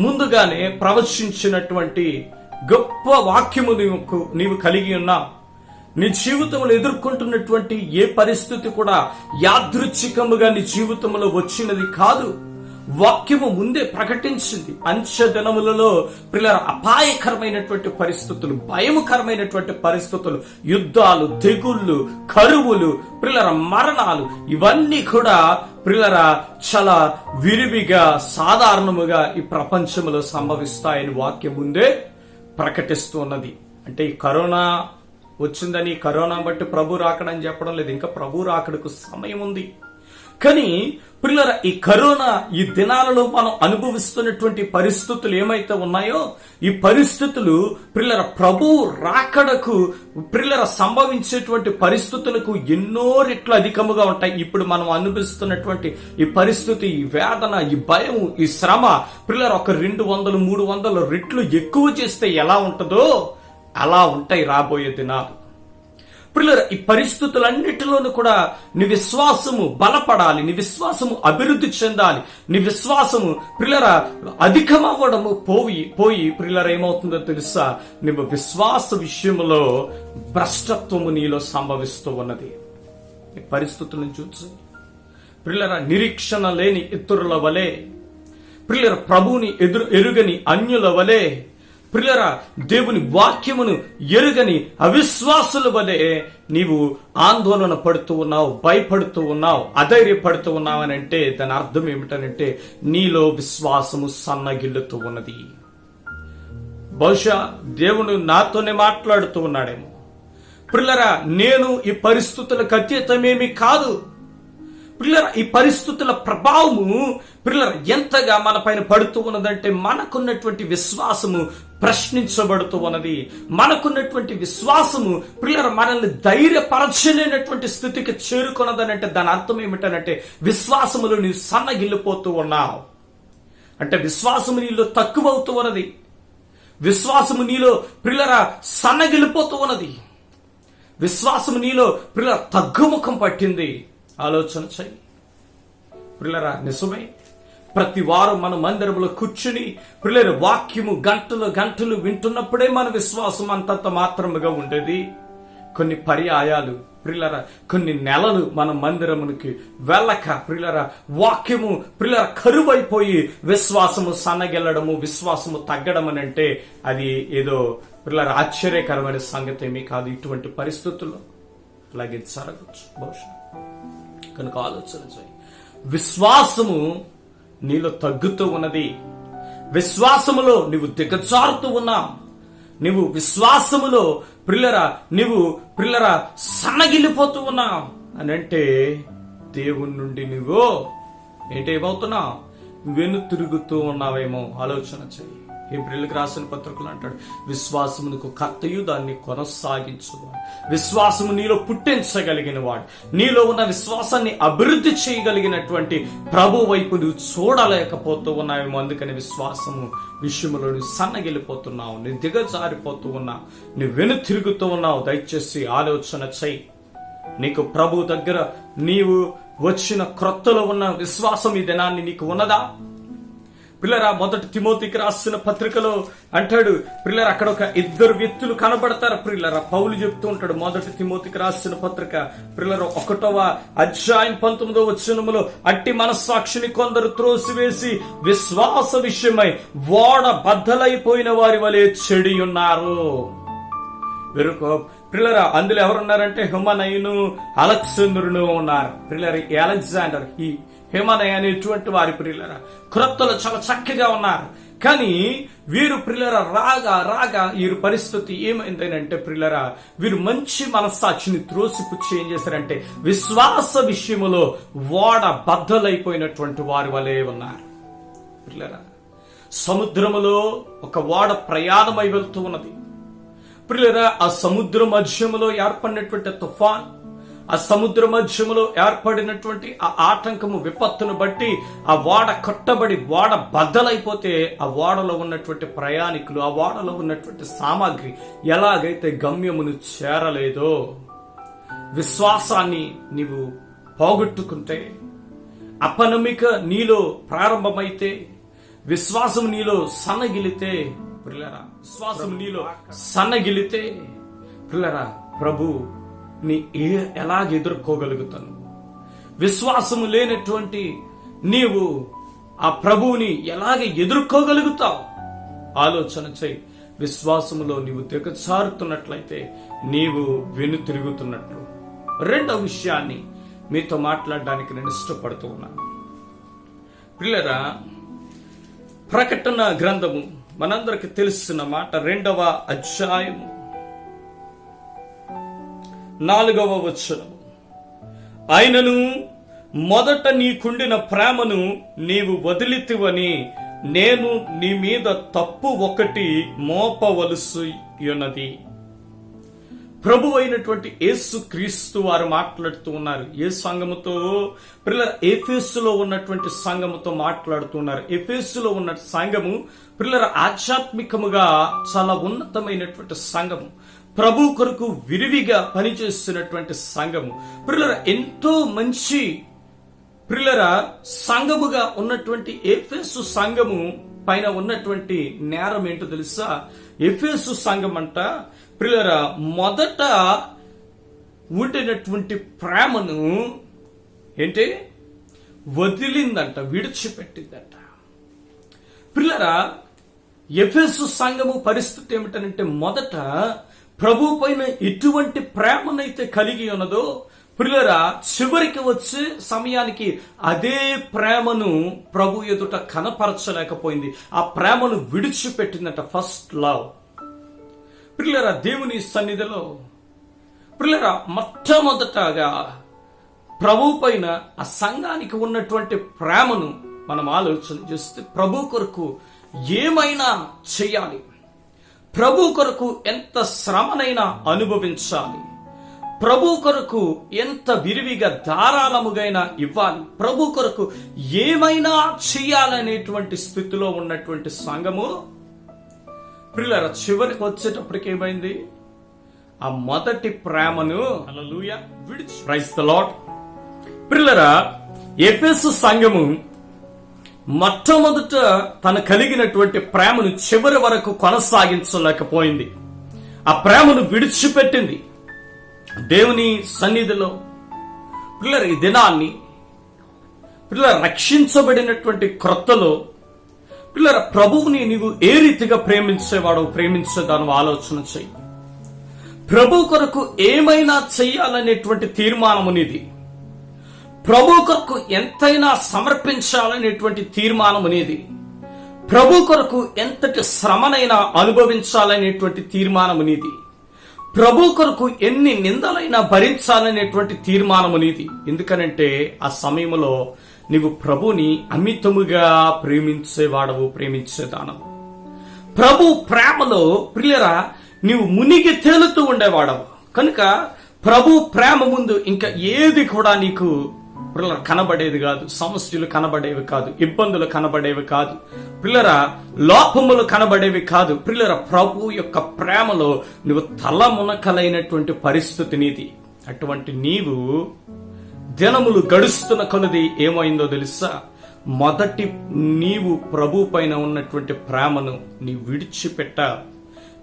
ముందుగానే ప్రవచించినటువంటి గొప్ప వాక్యము నీవు కలిగి ఉన్నావు. నీ జీవితంలో ఎదుర్కొంటున్నటువంటి ఏ పరిస్థితి కూడా యాదృచ్ఛికముగా నీ జీవితంలో వచ్చినది కాదు. వాక్యము ముందే ప్రకటించింది. అంచె దినములలో ప్రియులారా, అపాయకరమైనటువంటి పరిస్థితులు, భయముకరమైనటువంటి పరిస్థితులు, యుద్ధాలు, తెగుళ్ళు, కరువులు, ప్రియులారా, మరణాలు, ఇవన్నీ కూడా ప్రియులారా చాలా విరివిగా, సాధారణముగా ఈ ప్రపంచంలో సంభవిస్తాయని వాక్యం ముందే ప్రకటిస్తూ ఉన్నది. అంటే ఈ కరోనా వచ్చిందని, కరోనా బట్టి ప్రభు రాకడని చెప్పడం లేదు. ఇంకా ప్రభు రాకడకు సమయం ఉంది. కానీ ప్రియులారా, ఈ కరోనా, ఈ దినాలలో మనం అనుభవిస్తున్నటువంటి పరిస్థితులు ఏమైతే ఉన్నాయో, ఈ పరిస్థితులు ప్రియులారా ప్రభు రాకడకు ప్రియులారా సంభవించేటువంటి పరిస్థితులకు ఎన్నో రెట్లు అధికముగా ఉంటాయి. ఇప్పుడు మనం అనుభవిస్తున్నటువంటి ఈ పరిస్థితి, ఈ వేదన, ఈ భయం, ఈ శ్రమ ప్రియులారా ఒక 200, 300 రెట్లు ఎక్కువ చేస్తే ఎలా ఉంటుందో అలా ఉంటాయి రాబోయే దినాలు. ప్రియులారా, ఈ పరిస్థితులన్నిటిలోనూ కూడా నీ విశ్వాసము బలపడాలి, నీ విశ్వాసము అభివృద్ధి చెందాలి, నీ విశ్వాసము ప్రియులారా అధికమవ్వడము పోయి ప్రియులారా ఏమవుతుందో తెలుసా? నువ్వు విశ్వాస విషయంలో భ్రష్టత్వము నీలో సంభవిస్తూ ఉన్నది. ఈ పరిస్థితులను చూసి ప్రియులారా, నిరీక్షణ లేని ఇతరుల వలె, ప్రియులారా ప్రభువుని ఎరుగని అన్యుల వలె, ప్రియులారా దేవుని వాక్యమును ఎరుగని అవిశ్వాసుల వలె నీవు ఆందోళన పడుతూ ఉన్నావు, భయపడుతూ ఉన్నావు, అధైర్యపడుతూ ఉన్నావు అని అంటే దాని అర్థం ఏమిటనంటే నీలో విశ్వాసము సన్నగిల్లుతూ ఉన్నది. బహుశా దేవుడు నాతోనే మాట్లాడుతూ ఉన్నాడేమో. ప్రియులారా, నేను ఈ పరిస్థితులకు అతీతమేమి కాదు. ప్రియులారా, ఈ పరిస్థితుల ప్రభావము ప్రియులారా ఎంతగా మన పైన పడుతూ ఉన్నదంటే మనకున్నటువంటి విశ్వాసము ప్రశ్నించబడుతూ ఉన్నది. మనకున్నటువంటి విశ్వాసము ప్రియులారా మనల్ని ధైర్యపరచలేనటువంటి స్థితికి చేరుకున్నదనంటే దాని అర్థం ఏమిటనంటే విశ్వాసములో నీవు సన్నగిల్లిపోతూ ఉన్నావు. అంటే విశ్వాసము నీలో తక్కువవుతూ ఉన్నది, విశ్వాసము నీలో ప్రియులారా సన్నగిల్లిపోతూ ఉన్నది, విశ్వాసము నీలో ప్రియులారా తగ్గుముఖం పట్టింది. ఆలోచన చెయ్యి ప్రియులారా. నిజమే, ప్రతి వారం మన మందిరంలో కూర్చుని ప్రియులారా వాక్యము గంటలు వింటున్నప్పుడే మన విశ్వాసం అంతంత మాత్రముగా ఉండేది. కొన్ని పర్యాయాలు ప్రియులారా, కొన్ని నెలలు మన మందిరమునికి వెళ్ళక ప్రియులారా వాక్యము ప్రియులారా కరువైపోయి విశ్వాసము సన్నగిల్లడము, విశ్వాసము తగ్గడం అని అంటే అది ఏదో ప్రియులారా ఆశ్చర్యకరమైన సంగతి ఏమీ కాదు. ఇటువంటి పరిస్థితుల్లో అలాగే జరగచ్చు బహుశా. కనుక ఆలోచన చేయి, విశ్వాసము నీలో తగ్గుతూ ఉన్నది, విశ్వాసములో నువ్వు దిగజారుతూ ఉన్నావు, నువ్వు విశ్వాసములో ప్రియులరా సన్నగిల్లిపోతూ ఉన్నావు అని అంటే దేవుని నుండి నువ్వు ఏమవుతున్నావు? వెనుతిరుగుతూ ఉన్నావేమో. ఆలోచన చెయ్యి. హెబ్రీయులకు రాసిన పత్రికలు అంటాడు, విశ్వాసమునకు కర్తయు దాన్ని కొనసాగించువాడు, విశ్వాసము నీలో పుట్టించగలిగిన వాడు, నీలో ఉన్న విశ్వాసాన్ని అభివృద్ధి చేయగలిగినటువంటి ప్రభు వైపు నువ్వు చూడలేకపోతూ ఉన్నావేమో. అందుకని విశ్వాసము విషయంలో నువ్వు సన్నగిల్లిపోతున్నావు, నువ్వు దిగజారిపోతూ ఉన్నావు, నువ్వు వెనుతిరుగుతూ ఉన్నావు. దయచేసి ఆలోచన చెయ్యి. నీకు ప్రభు దగ్గర నీవు వచ్చిన క్రొత్తలో ఉన్న విశ్వాసం ఈ దినాన్ని నీకు ఉన్నదా? పిల్లరా, మొదటి తిమోతికి రాసిన పత్రికలో అంటాడు, పిల్లరా అక్కడ ఒక 2 వ్యక్తులు కనబడతారు. పిల్లరా పౌలు చెప్తూ ఉంటాడు, మొదటి తిమోతికి రాసిన పత్రిక పిల్లరా 1వ అధ్యాయం 19వ వచనములో, అట్టి మనస్సాక్షిని కొందరు త్రోసివేసి విశ్వాస విషయమై ఓడ బద్దలైపోయిన వారి వలె చెడి ఉన్నారు. పిల్లరా అందులో ఎవరున్నారంటే హుమనయును అలెగ్జాండరును ఉన్నారు. పిల్లరి అలెగ్జాండర్ ఈ హుమనయ అనేటువంటి వారి పిల్లరా క్రొత్తలు చాలా చక్కగా ఉన్నారు. కానీ వీరు ప్రిల్లరా రాగా వీరి పరిస్థితి ఏమైందనంటే ప్రిల్లరా వీరు మంచి మనస్సాక్షిని త్రోసిపుచ్చి ఏం చేశారంటే విశ్వాస విషయములో ఓడ బద్దలైపోయినటువంటి వారి వలె ఉన్నారు. ప్రిల్లరా సముద్రములో ఒక ఓడ ప్రయాణమై వెళ్తూ ఉన్నది. ప్రిల్లరా ఆ సముద్ర మధ్యములో ఏర్పడినటువంటి తుఫాన్, ఆ సముద్ర మధ్యములో ఏర్పడినటువంటి ఆ ఆటంకము విపత్తును బట్టి ఆ ఓడ కట్టబడి ఓడ బద్దలైపోతే ఆ ఓడలో ఉన్నటువంటి ప్రయాణికులు, ఆ ఓడలో ఉన్నటువంటి సామాగ్రి ఎలాగైతే గమ్యమును చేరలేదో, విశ్వాసాన్ని నీవు పోగొట్టుకుంటే, అపనమ్మిక నీలో ప్రారంభమైతే, విశ్వాసం నీలో సన్నగిలితే ప్రిల్లరా విశ్వాసం నీలో సన్నగిలితే ప్రిల్లరా ప్రభు నీ ఎలాగ ఎదుర్కోగలుగుతాను? విశ్వాసము లేనటువంటి నీవు ఆ ప్రభువుని ఎలాగ ఎదుర్కోగలుగుతావు? ఆలోచన చేయి. విశ్వాసములో నీవు దిగజారుతున్నట్లయితే నీవు వెనుతిరుగుతున్నట్లు. రెండవ విషయాన్ని మీతో మాట్లాడడానికి నేను ఇష్టపడుతూ ఉన్నాను. ప్రియులారా, ప్రకటన గ్రంథము మనందరికి తెలిసిన మాట 2వ అధ్యాయము 4వ వచనం. ఆయనను మొదట నీకుండిన ప్రేమను నీవు వదిలితివని నేను నీ మీద తప్పు ఒకటి మోపవలసియున్నది. ప్రభు అయినటువంటి యేసు క్రీస్తు వారు మాట్లాడుతూ ఉన్నారు. ఏ సంఘముతో? పిల్లల ఎఫెసులో ఉన్నటువంటి సంఘముతో మాట్లాడుతున్నారు. ఎఫెసులో ఉన్న సంఘము పిల్లల ఆధ్యాత్మికముగా చాలా ఉన్నతమైనటువంటి సంఘము, ప్రభు కొరకు విరివిగా పనిచేస్తున్నటువంటి సంఘము. పిల్లల ఎంతో మంచి పిల్లల సంఘముగా ఉన్నటువంటి ఎఫెసు సంఘము పైన ఉన్నటువంటి నేరం ఏంటో తెలుసా? ఎఫెసు సంఘం అంట ప్రియులారా మొదట ఉండినటువంటి ప్రేమను ఏంటి వదిలిందంట, విడిచిపెట్టిందంట. ప్రియులారా ఎఫెసు సంఘము పరిస్థితి ఏమిటంటే మొదట ప్రభు పైన ఎటువంటి ప్రేమనైతే కలిగి ఉన్నదో ప్రియులారా చివరికి వచ్చే సమయానికి అదే ప్రేమను ప్రభు ఎదుట కనపరచలేకపోయింది. ఆ ప్రేమను విడిచిపెట్టిందంట. First love. ప్రియులారా దేవుని సన్నిధిలో ప్రియులారా మొట్టమొదటగా ప్రభు పైన ఆ సంఘానికి ఉన్నటువంటి ప్రేమను మనం ఆలోచన చేస్తే ప్రభు కొరకు ఏమైనా చేయాలి, ప్రభు కొరకు ఎంత శ్రమనైనా అనుభవించాలి, ప్రభు కొరకు ఎంత విరివిగా ధారాళముగైనా ఇవ్వాలి, ప్రభు కొరకు ఏమైనా చేయాలనేటువంటి స్థితిలో ఉన్నటువంటి సంఘము ప్రియులారా చివరికి వచ్చేటప్పటికి ఏమైంది? ఆ మొదటి ప్రేమను హల్లెలూయా విడిచి ప్రైజ్ ది లార్డ్. ప్రియులారా ఎఫెసు సంఘము మొట్టమొదట తను కలిగినటువంటి ప్రేమను చివరి వరకు కొనసాగించలేకపోయింది. ఆ ప్రేమను విడిచిపెట్టింది. దేవుని సన్నిధిలో పిల్లల ఈ దినాన్ని పిల్లల రక్షించబడినటువంటి క్రొత్తలో పిల్లల ప్రభువుని నీవు ఏ రీతిగా ప్రేమించేవాడో ప్రేమించేదాను ఆలోచన చెయ్యి. ప్రభు కొరకు ఏమైనా చెయ్యాలనేటువంటి తీర్మానము నీది. ప్రభు కొరకు ఎంతైనా సమర్పించాలనేటువంటి తీర్మానము నీది. ప్రభు కొరకు ఎంతటి శ్రమనైనా అనుభవించాలనేటువంటి తీర్మానము నీది. ప్రభు కొరకు ఎన్ని నిందలైనా భరించాలనేటువంటి తీర్మానము నీది. ఎందుకనంటే ఆ సమయంలో నీవు ప్రభుని అమితముగా ప్రేమించేవాడవు, ప్రేమించేదానవు. ప్రభు ప్రేమలో ప్రియరా నీవు మునిగి తేలుతూ ఉండేవాడవు. కనుక ప్రభు ప్రేమ ముందు ఇంకా ఏది కూడా నీకు కనబడేది కాదు. సమస్యలు కనబడేవి కాదు, ఇబ్బందులు కనబడేవి కాదు, పిల్లరా లోపములు కనబడేవి కాదు. పిల్లరా ప్రభు యొక్క ప్రేమలో నువ్వు తలమునకలైనటువంటి పరిస్థితి నీది. అటువంటి నీవు దినములు గడుస్తున్న కొలది ఏమైందో తెలుసా? మొదటి నీవు ప్రభు పైన ఉన్నటువంటి ప్రేమను నీ విడిచిపెట్టావు,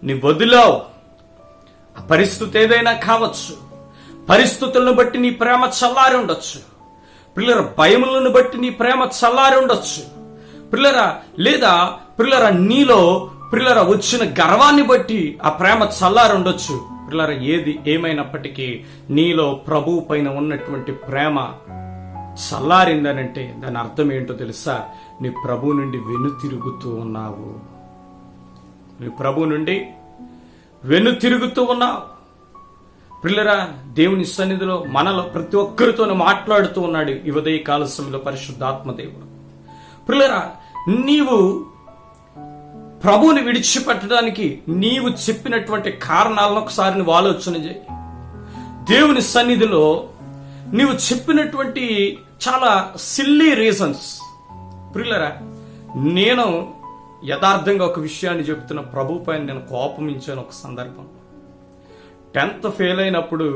నీ వదిలావు. ఆ పరిస్థితి ఏదైనా కావచ్చు, పరిస్థితులను బట్టి నీ ప్రేమ చల్లారి ఉండొచ్చు. పిల్లల భయములను బట్టి నీ ప్రేమ చల్లారి ఉండొచ్చు. పిల్లరా లేదా పిల్లరా నీలో పిల్లరా వచ్చిన గర్వాన్ని బట్టి ఆ ప్రేమ చల్లారి ఉండొచ్చు. పిల్లరా, ఏది ఏమైనప్పటికీ నీలో ప్రభువు పైన ఉన్నటువంటి ప్రేమ చల్లారిందనంటే దాని అర్థం ఏంటో తెలుసా? నీ ప్రభు నుండి వెనుతిరుగుతూ ఉన్నావు. నీ ప్రభు నుండి వెనుతిరుగుతూ ఉన్నావు. పిల్లరా, దేవుని సన్నిధిలో మనలో ప్రతి ఒక్కరితోనూ మాట్లాడుతూ ఉన్నాడు ఈ ఉదయ కాల సమయంలో పరిశుద్ధాత్మ దేవుడు. పిల్లరా, నీవు ప్రభువుని విడిచిపెట్టడానికి నీవు చెప్పినటువంటి కారణాలను ఒకసారి నువ్వు ఆలోచన చేయి. దేవుని సన్నిధిలో నీవు చెప్పినటువంటి చాలా సిల్లీ రీజన్స్. పిల్లరా, నేను యథార్థంగా ఒక విషయాన్ని చెప్తున్న ప్రభు పైన నేను కోపమించాను. ఒక సందర్భం 10th ఫెయిల్ అయినప్పుడు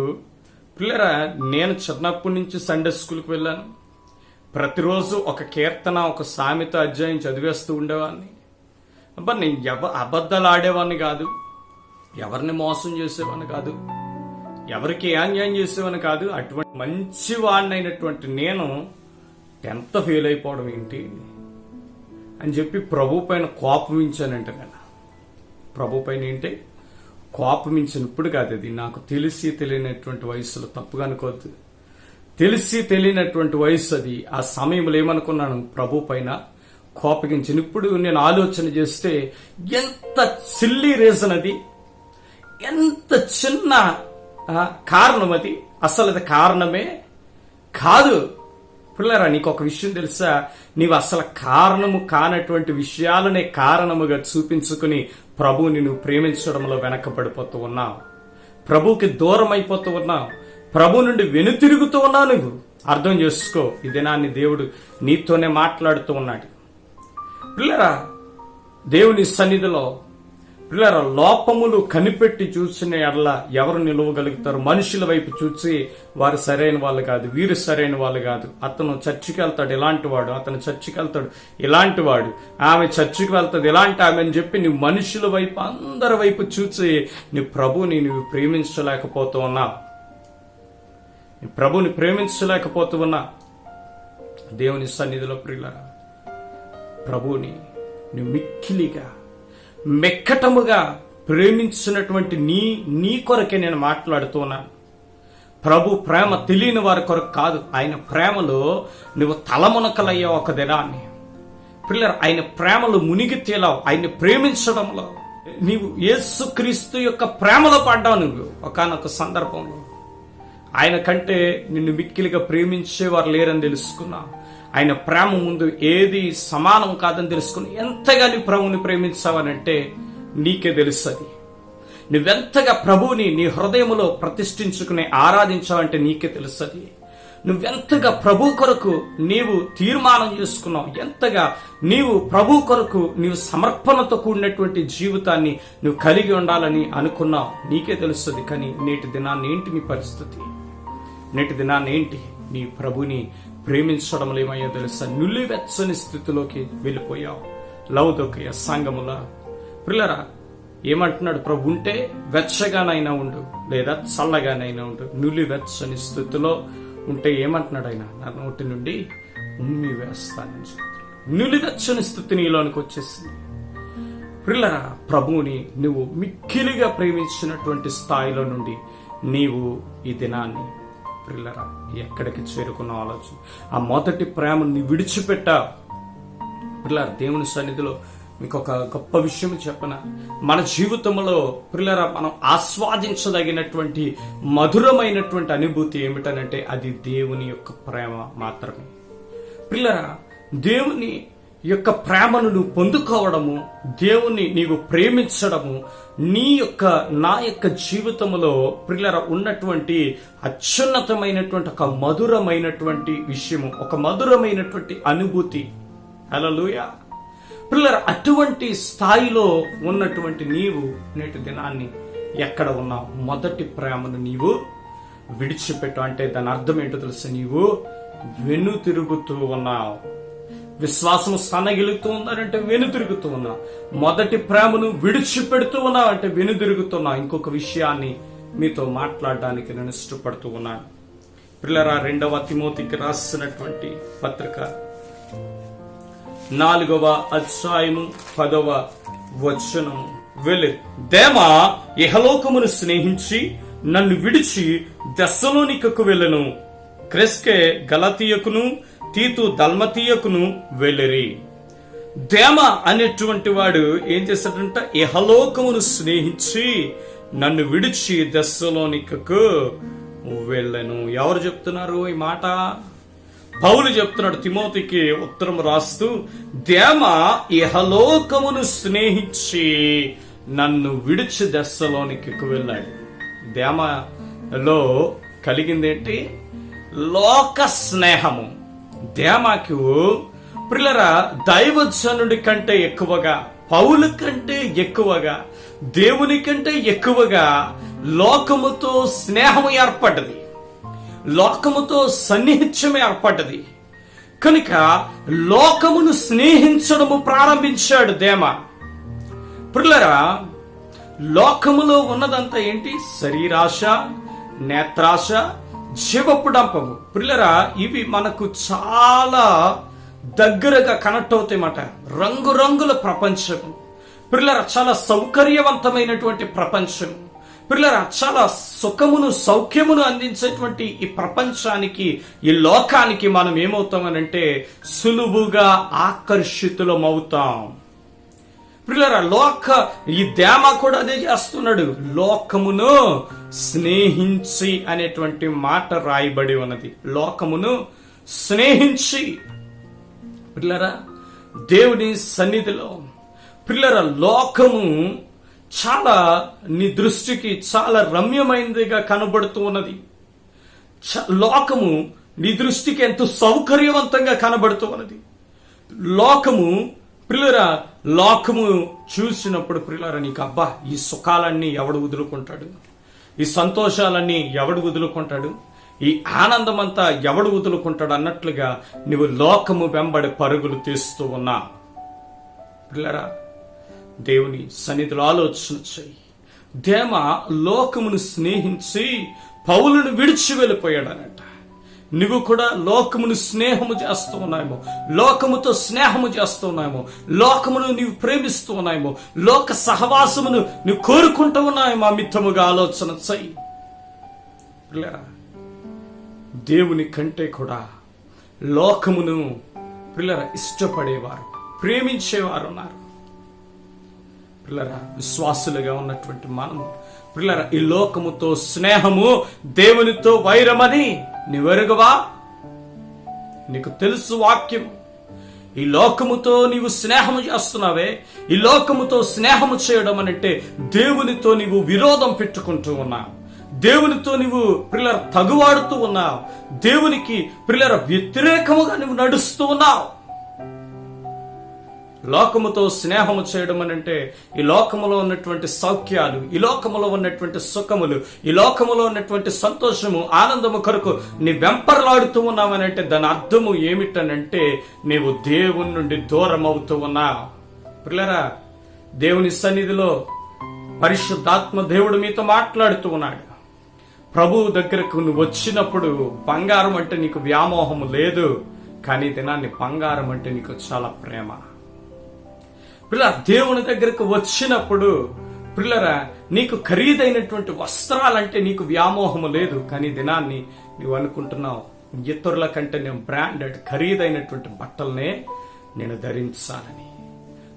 పిల్లరా, నేను చిన్నప్పటి నుంచి సండే స్కూల్కి వెళ్ళాను. ప్రతిరోజు ఒక కీర్తన, ఒక సామెత అధ్యాయం చదివేస్తూ ఉండేవాడిని. అబ్బా, నేను అబద్ధాలు ఆడేవాడిని కాదు, ఎవరిని మోసం చేసేవాడిని కాదు, ఎవరికి అన్యాయం చేసేవాడిని కాదు. అటువంటి మంచి వాడిని అయినటువంటి నేను 10th ఫెయిల్ అయిపోవడం ఏంటి అని చెప్పి ప్రభు పైన కోపమించానంటే, నేను ప్రభు పైన ఏంటి కోపమించినప్పుడు కాదు. అది నాకు తెలిసి తెలియనటువంటి వయసులో, తప్పుగా అనుకోవద్దు, తెలిసి తెలియనటువంటి వయసు అది. ఆ సమయంలో ఏమనుకున్నాను? ప్రభు పైన కోపగించిన. ఇప్పుడు నేను ఆలోచన చేస్తే ఎంత సిల్లీ రీజన్ అది, ఎంత చిన్న కారణం అది. అసలు అది కారణమే కాదు. పిల్లరా, నీకు ఒక విషయం తెలుసా? నీవు అసలు కారణము కానటువంటి విషయాలనే కారణముగా చూపించుకుని ప్రభువుని నువ్వు ప్రేమించడంలో వెనకబడిపోతూ ఉన్నావు. ప్రభువుకి దూరం అయిపోతూ ఉన్నావు. ప్రభు నుండి వెనుతిరుగుతూ ఉన్నావు. నువ్వు అర్థం చేసుకో. ఈ దినాన్ని దేవుడు నీతోనే మాట్లాడుతూ ఉన్నాడు. పిల్లరా, దేవుని సన్నిధిలో పిల్లరా, లోపములు కనిపెట్టి చూసిన ఎడల ఎవరు నిలవగలుగుతారు? మనుషుల వైపు చూసి వారు సరైన వాళ్ళు కాదు, వీరు సరైన వాళ్ళు కాదు, అతను చర్చికి వెళ్తాడు ఇలాంటి వాడు, అతను చర్చికి వెళ్తాడు ఇలాంటి వాడు, ఆమె చర్చికి వెళ్తాడు ఇలాంటి ఆమె అని చెప్పి నువ్వు మనుషుల వైపు, అందరి వైపు చూసి నీ ప్రభుని నువ్వు ప్రేమించలేకపోతూ ఉన్నావు. నీ ప్రభుని ప్రేమించలేకపోతూ ఉన్నా. దేవుని సన్నిధిలో ప్రియులరా, ప్రభుని నువ్వు మిక్కిలిగా మెక్కటముగా ప్రేమించినటువంటి నీ కొరకే నేను మాట్లాడుతూ ఉన్నాను. ప్రభు ప్రేమ తెలియని వారి కొరకు కాదు. ఆయన ప్రేమలో నువ్వు తలమునకలయ్యావు ఒక దినాన్ని. పిల్లలు, ఆయన ప్రేమలో మునిగి తేలావు. ఆయన్ని ప్రేమించడంలో నీవు యేసుక్రీస్తు యొక్క ప్రేమలో పడ్డావు. నువ్వు ఒకానొక సందర్భంలో ఆయన కంటే నిన్ను మిక్కిలిగా ప్రేమించేవారు లేరని తెలుసుకున్నావు. ఆయన ప్రేమ ముందు ఏది సమానం కాదని తెలుసుకుని ఎంతగా నీ ప్రభువుని ప్రేమించావనంటే నీకే తెలుస్తుంది. నువ్వెంతగా ప్రభువుని నీ హృదయములో ప్రతిష్ఠించుకుని ఆరాధించావంటే నీకే తెలుస్తుంది. నువ్వెంతగా ప్రభు కొరకు నీవు తీర్మానం చేసుకున్నావు, ఎంతగా నీవు ప్రభు కొరకు నీవు సమర్పణతో కూడినటువంటి జీవితాన్ని నువ్వు కలిగి ఉండాలని అనుకున్నావు, నీకే తెలుస్తుంది. కానీ నేటి దినాన్ని ఏంటి నీ పరిస్థితి? నేటి దినాన్ని ఏంటి? నీ ప్రభుని ప్రేమించడంలో ఏమయ్యో తెలుసా? నులివెచ్చని స్థితిలోకి వెళ్ళిపోయావు. లౌదోకయ సంఘముల పిల్లరా, ఏమంటున్నాడు ప్రభు? ఉంటే వెచ్చగానైనా ఉండు, లేదా చల్లగానైనా ఉండు. నులివెచ్చని స్థితిలో ఉంటే ఏమంటున్నాడు ఆయన? నా నోటి నుండి ఉమ్మి వేస్తానని చెప్తాడు. నులివెచ్చని స్థితి నీలోనికి వచ్చేసింది. పిల్లరా, ప్రభువుని నువ్వు మిక్కిలిగా ప్రేమించినటువంటి స్థాయిలో నుండి నీవు ఈ దినాన్ని పిల్లరా ఎక్కడికి చేరుకున్న ఆలోచన, ఆ మొదటి ప్రేమను నీ విడిచిపెట్టా. పిల్లరా, దేవుని సన్నిధిలో మీకు ఒక గొప్ప విషయం చెప్పన. మన జీవితంలో పిల్లరా మనం ఆస్వాదించదగినటువంటి మధురమైనటువంటి అనుభూతి ఏమిటనంటే అది దేవుని యొక్క ప్రేమ మాత్రమే. పిల్లరా, దేవుని యొక్క ప్రేమను నువ్వు పొందుకోవడము, దేవుని నీవు ప్రేమించడము నా యొక్క జీవితంలో పిల్లర ఉన్నటువంటి అత్యున్నతమైనటువంటి ఒక మధురమైనటువంటి విషయము, ఒక మధురమైనటువంటి అనుభూతి. హల్లెలూయా. పిల్లర, అటువంటి స్థాయిలో ఉన్నటువంటి నీవు నేటి దినాన్ని ఎక్కడ ఉన్నావు? మొదటి ప్రేమను నీవు విడిచిపెట్టు. అంటే దాని అర్థం ఏంటో తెలుసు? నీవు వెనుతిరుగుతూ ఉన్నావు. విశ్వాసం సన్నగిలుతూ ఉన్నారంటే వెనుతిరుగుతూ ఉన్నావు. మొదటి ప్రేమను విడిచిపెడుతూ ఉన్నావు అంటే వెనుదిరుగుతున్నావు. ఇంకొక విషయాన్ని మీతో మాట్లాడడానికి నేను ఇష్టపడుతూ ఉన్నాను. పిల్లరా, 2వ తిమోతికి రాసినటువంటి పత్రిక 4వ అధ్యాయము 10వ వచనము. వెళ్ళిరి. దేమా ఇహలోకమును స్నేహించి నన్ను విడిచి దెస్సలోనికకు వెళ్ళెను. క్రెస్కే గలతీయకును, తీతు దల్మతీయకును వెళ్ళిరి. దేమ అనేటువంటి వాడు ఏం చేశాడంట? ఇహలోకమును స్నేహించి నన్ను విడిచి దెస్సలోనికకు వెళ్ళను. ఎవరు చెప్తున్నారు ఈ మాట? పౌలు చెప్తున్నాడు తిమోతికి ఉత్తరం రాస్తూ, దేమ ఇహలోకమును స్నేహించి నన్ను విడిచి దెస్సలోనికకు వెళ్ళాడు. దేమలో కలిగిందేంటి? లోక స్నేహము. దేమాకు ప్రియులారా దైవజనుడి కంటే ఎక్కువగా, పౌలు కంటే ఎక్కువగా, దేవుని కంటే ఎక్కువగా లోకముతో స్నేహము ఏర్పడ్డది, లోకముతో సన్నిహిత్యం ఏర్పడ్డది. కనుక లోకమును స్నేహించడము ప్రారంభించాడు దేమ. ప్రియులారా, లోకములో ఉన్నదంతా ఏంటి? శరీరాశ, నేత్రాశ, జీవపు డంపము. ప్రియులారా, ఇవి మనకు చాలా దగ్గరగా కనెక్ట్ అవుతాయన్నమాట. రంగురంగుల ప్రపంచం ప్రియులారా, చాలా సౌకర్యవంతమైనటువంటి ప్రపంచం ప్రియులారా, చాలా సుఖమును సౌఖ్యమును అందించేటువంటి ఈ ప్రపంచానికి, ఈ లోకానికి మనం ఏమవుతామనంటే సులువుగా ఆకర్షితులమవుతాం. ప్రియులారా, ఈ దేమ కూడా అదే చేస్తున్నాడు. లోకమును స్నేహించి అనేటువంటి మాట రాయబడి ఉన్నది. లోకమును స్నేహించి. ప్రియులారా, దేవుని సన్నిధిలో ప్రియులారా, లోకము చాలా నీ దృష్టికి చాలా రమ్యమైనదిగా కనబడుతూ ఉన్నది. లోకము నీ దృష్టికి ఎంతో సౌకర్యవంతంగా కనబడుతూ ఉన్నది. లోకము ప్రియులారా, లోకము చూసినప్పుడు ప్రియులారా, నీకు అబ్బా ఈ సుఖాలన్నీ ఎవడు వదులుకుంటాడు, ఈ సంతోషాలన్నీ ఎవడు వదులుకుంటాడు, ఈ ఆనందమంతా ఎవడు వదులుకుంటాడు అన్నట్లుగా నువ్వు లోకము వెంబడి పరుగులు తీస్తూ ఉన్నా. ప్రియులారా, దేవుని సన్నిధిలో ఆలోచన చెయ్యి. దేమ లోకమును స్నేహించి పౌలును విడిచి వెళ్ళిపోయాడనట. నువ్వు కూడా లోకమును స్నేహము చేస్తూ ఉన్నాయేమో, లోకముతో స్నేహము చేస్తూ ఉన్నాయేమో, లోకమును నీవు ప్రేమిస్తూ ఉన్నాయేమో, లోక సహవాసమును నువ్వు కోరుకుంటూ ఉన్నాయేమో. అమితముగా ఆలోచన చెయ్యి. దేవుని కంటే కూడా లోకమును ప్రియులారా ఇష్టపడేవారు, ప్రేమించేవారు ఉన్నారు. ప్రియులారా, విశ్వాసులుగా ఉన్నటువంటి మనము ప్రియులారా, ఈ లోకముతో స్నేహము దేవునితో వైరమని నీవెరుగవా? నీకు తెలుసు వాక్యం. ఈ లోకముతో నీవు స్నేహము చేస్తున్నావే, ఈ లోకముతో స్నేహము చేయడం అంటే దేవునితో నీవు విరోధం పెట్టుకుంటూ ఉన్నావు, దేవునితో నీవు ప్రియులారా తగువాడుతూ ఉన్నావు, దేవునికి ప్రియులారా వ్యతిరేకముగా నువ్వు నడుస్తూ ఉన్నావు. లోకముతో స్నేహము చేయడం అంటే ఈ లోకములో ఉన్నటువంటి సౌఖ్యాలు, ఈ లోకములో ఉన్నటువంటి సుఖములు, ఈ లోకములో ఉన్నటువంటి సంతోషము, ఆనందము కొరకు నీ వెంపర్లాడుతూ ఉన్నావనంటే దాని అర్థము ఏమిటనంటే నీవు దేవుని నుండి దూరం అవుతూ ఉన్నావు. ప్రియులారా, దేవుని సన్నిధిలో పరిశుద్ధాత్మ దేవుడు మీతో మాట్లాడుతూ ఉన్నాడు. ప్రభువు దగ్గరకు నువ్వు వచ్చినప్పుడు బంగారం అంటే నీకు వ్యామోహము లేదు, కానీ దినాన్ని బంగారం అంటే నీకు చాలా ప్రేమ. పిల్లరా, దేవుని దగ్గరకు వచ్చినప్పుడు పిల్లరా నీకు ఖరీదైనటువంటి వస్త్రాలంటే నీకు వ్యామోహము లేదు, కానీ దినాన్ని నువ్వు అనుకుంటున్నావు ఇతరుల కంటే నేను బ్రాండెడ్ ఖరీదైనటువంటి బట్టలనే నేను ధరించాలని.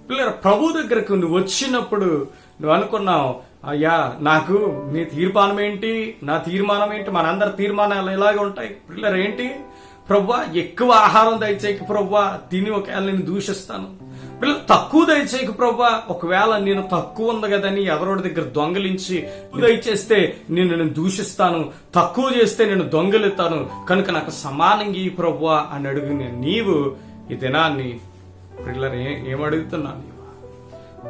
పిల్లరా, ప్రభు దగ్గరకు నువ్వు వచ్చినప్పుడు నువ్వు అనుకున్నావు, అయ్యా నాకు నీ తీర్మానం ఏంటి, నా తీర్మానం ఏంటి, మనందరి తీర్మానాలు ఎలాగ ఉంటాయి. పిల్లరా, ఏంటి ప్రభువా, ఎక్కువ ఆహారం దయచేయకు ప్రభువా, తిని ఒకవేళ నేను దూషిస్తాను. పిల్లలు తక్కువ దయచేయకు ప్రభువా, ఒకవేళ నేను తక్కువ ఉంది కదని ఎవరోడి దగ్గర దొంగలించి దయచేస్తే నేను దూషిస్తాను, తక్కువ చేస్తే నేను దొంగలిస్తాను, కనుక నాకు సమానంగా ఈ ప్రభువా అని అడుగు. నీవు ఈ దినాన్ని పిల్లలు ఏమడుగుతున్నాను?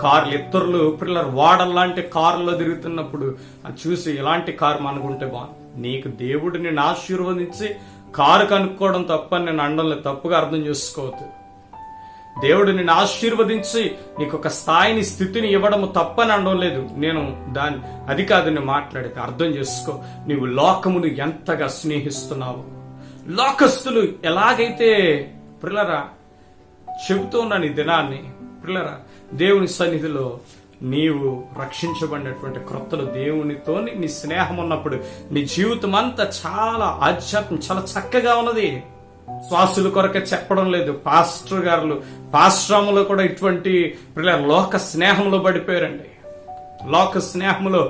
కార్లు ఇతరులు పిల్లలు వాడల్లాంటి కారులో తిరుగుతున్నప్పుడు అది చూసి ఇలాంటి కారు మనకుంటే బాగుంది. నీకు దేవుడు నిన్ను ఆశీర్వదించి కారు కనుక్కోవడం తప్పని నేను అండంలో తప్పుగా అర్థం చేసుకోవద్దు. దేవుడు నిన్ను ఆశీర్వదించి నీకు ఒక స్థాయిని, స్థితిని ఇవ్వడము తప్పని అనడం లేదు. నేను అది కాదు నేను మాట్లాడితే అర్థం చేసుకో. నీవు లోకమును ఎంతగా స్నేహిస్తున్నావు. లోకస్తులు ఎలాగైతే పిల్లరా చెబుతూ ఉన్నాను ఈ దినాన్ని, పిల్లరా దేవుని సన్నిధిలో నీవు రక్షించబడినటువంటి క్రొత్తలు దేవునితో నీ స్నేహం ఉన్నప్పుడు నీ జీవితం అంతా చాలా ఆధ్యాత్మం చాలా చక్కగా ఉన్నది. శ్వాసుల కొరకే చెప్పడం లేదు, పాస్టర్ గారులు పాశ్రమంలో కూడా ఇటువంటి లోక స్నేహంలో పడిపోయారండి. లోక స్నేహంలో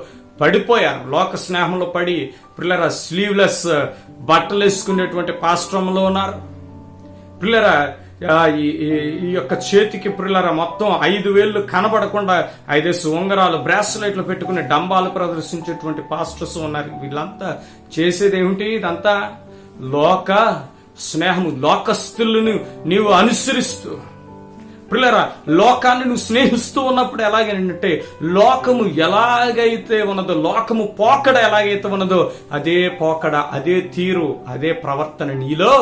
పడిపోయారు. లోక స్నేహంలో పడి పిల్లరా స్లీవ్లెస్ బట్టలు వేసుకునేటువంటి పాశ్రమంలో ఉన్నారు. పిల్లరా ఈ యొక్క చేతికి పిల్లరా మొత్తం 5,000 కనబడకుండా 5 ఉంగరాలు బ్రాస్లెట్లు పెట్టుకుని డంబాలు ప్రదర్శించేటువంటి పాస్టర్స్ ఉన్నారు. వీళ్ళంతా చేసేది ఏమిటి? ఇదంతా లోక స్నేహము. లోకస్తులను నీవు అనుసరిస్తూ పిల్లరా లోకాన్ని నువ్వు స్నేహిస్తూ ఉన్నప్పుడు ఎలాగంటే లోకము ఎలాగైతే ఉన్నదో, లోకము పోకడ ఎలాగైతే ఉన్నదో అదే పోకడ, అదే తీరు, అదే ప్రవర్తన నీలో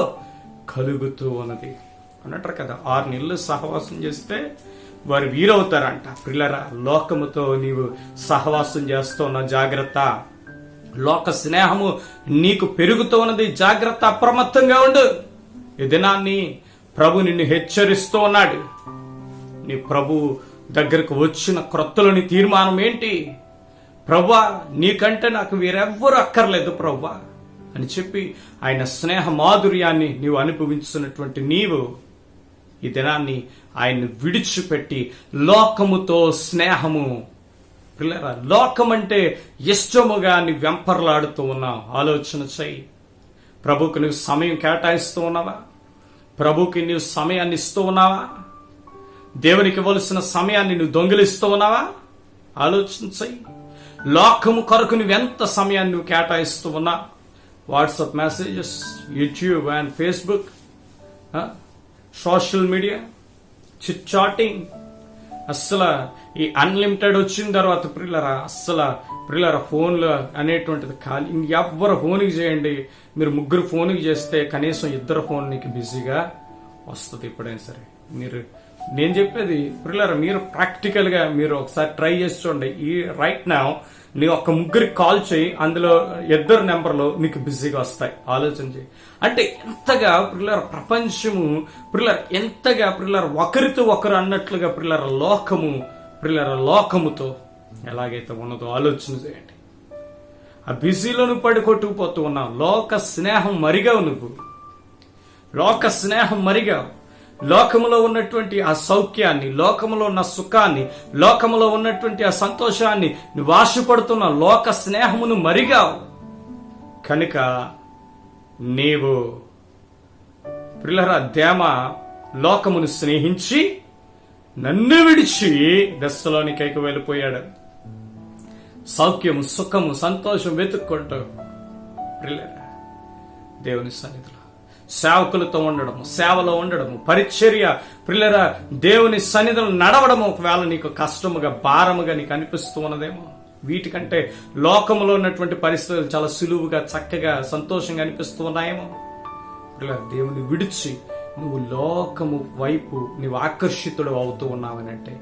కలుగుతూ ఉన్నది అన్నట్టు కదా. 6 నెలలు సహవాసం చేస్తే వారు వీరవుతారంట. పిల్లరా లోకముతో నీవు సహవాసం చేస్తున్న జాగ్రత్త. లోక స్నేహము నీకు పెరుగుతూ ఉన్నది, జాగ్రత్త, అప్రమత్తంగా ఉండు. ఈ దినాన్ని ప్రభు నిన్ను హెచ్చరిస్తూ ఉన్నాడు. నీ ప్రభు దగ్గరకు వచ్చిన క్రొత్తలోని తీర్మానం ఏంటి? ప్రభువా నీకంటే నాకు వేరెవ్వరూ అక్కర్లేదు ప్రభువా అని చెప్పి ఆయన స్నేహ మాధుర్యాన్ని నీవు అనుభవించున్నటువంటి నీవు ఈ దినాన్ని ఆయన్ని విడిచిపెట్టి లోకముతో స్నేహము, పిల్లరా లోకం అంటే ఇష్టముగా నీ వెంపర్లాడుతూ ఉన్నావు. ఆలోచన చెయ్యి. ప్రభుకు నువ్వు సమయం కేటాయిస్తూ ఉన్నావా? ప్రభుకి నువ్వు సమయాన్ని ఇస్తూ ఉన్నావా? దేవునికి ఇవ్వాల్సిన సమయాన్ని నువ్వు దొంగిలిస్తూ ఉన్నావా? ఆలోచించాయి. లోకము కొరకు నువ్వెంత సమయాన్ని నువ్వు కేటాయిస్తూ ఉన్నా? WhatsApp messages, YouTube and Facebook, social media, chit chatting. అస్సలు ఈ అన్లిమిటెడ్ వచ్చిన తర్వాత ప్రిల్లరా ఫోన్లు అనేటువంటిది ఖాళీ. ఇంకెవ్వరు ఫోన్కి చేయండి, మీరు 3 ఫోన్కి చేస్తే కనీసం 2 ఫోన్ నీకు బిజీగా వస్తుంది ఎప్పుడైనా సరే. నేను చెప్పేది ప్రిల్లరా మీరు ప్రాక్టికల్ గా మీరు ఒకసారి ట్రై చేసి చూడండి. ఈ రైట్ నౌ నీ 3 కాల్ చేయి, అందులో 2 నెంబర్లు నీకు బిజీగా వస్తాయి. ఆలోచన చేయి. అంటే ఎంతగా పిల్లల ప్రపంచము ఎంతగా ఒకరితో ఒకరు అన్నట్లుగా లోకముతో ఎలాగైతే ఉన్నదో ఆలోచన చేయండి. ఆ బిజీలో నువ్వు పడి కొట్టుకుపోతూ ఉన్నావు. లోక స్నేహం మరిగావు. నువ్వు లోక స్నేహం మరిగావు. లోకములో ఉన్నటువంటి ఆ సౌఖ్యాన్ని, లోకములో ఉన్న సుఖాన్ని, లోకములో ఉన్నటువంటి ఆ సంతోషాన్ని నువ్వు ఆశపడుతున్న లోక స్నేహమును మరిగావు కనుక నీవు దేమ లోకమును స్నేహించి నన్ను విడిచి దెస్సలోనికైకి వెళ్ళిపోయాడు. సౌఖ్యము, సుఖము, సంతోషం వెతుక్కుంటూ దేవుని సన్నిధిలో సేవకులతో ఉండడము, సేవలో ఉండడము, పరిచర్య దేవుని సన్నిధిలో నడవడము ఒకవేళ నీకు కష్టముగా, భారముగా నీకు అనిపిస్తూ ఉన్నదేమో. వీటికంటే లోకములో ఉన్నటువంటి పరిస్థితులు చాలా సులువుగా, చక్కగా, సంతోషంగా అనిపిస్తూ ఉన్నాయేమో. దేవుని విడిచి నువ్వు లోకము వైపు నీవు ఆకర్షితుడు అవుతూ ఉన్నావనంటే,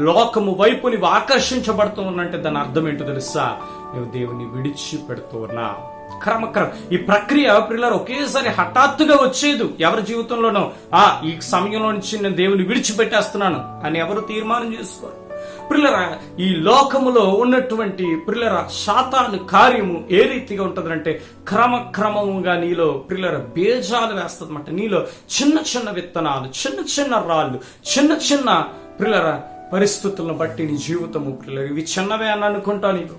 లోకము వైపు నీవు ఆకర్షించబడుతూ ఉన్నంటే దాని అర్థం ఏంటో తెలుసా? నువ్వు దేవుని విడిచి పెడుతూ ఉన్నావు. క్రమక్రమం ఈ ప్రక్రియ ఒకేసారి హఠాత్తుగా వచ్చేది ఎవరి జీవితంలోనో. ఈ సమయంలో నుంచి నేను దేవుని విడిచిపెట్టేస్తున్నాను అని ఎవరు తీర్మానం చేసుకోరు. ఈ లోకములో ఉన్నటువంటి సాతాను కార్యము ఏ రీతిగా ఉంటదంటే క్రమక్రమముగా నీలో బీజాలు వేస్తదన్నమాట. నీలో చిన్న చిన్న విత్తనాలు, చిన్న చిన్న రాళ్ళు, చిన్న చిన్న పరిస్థితులను బట్టి నీ జీవితము ఇవి చిన్నవే అని అనుకుంటా. నీకు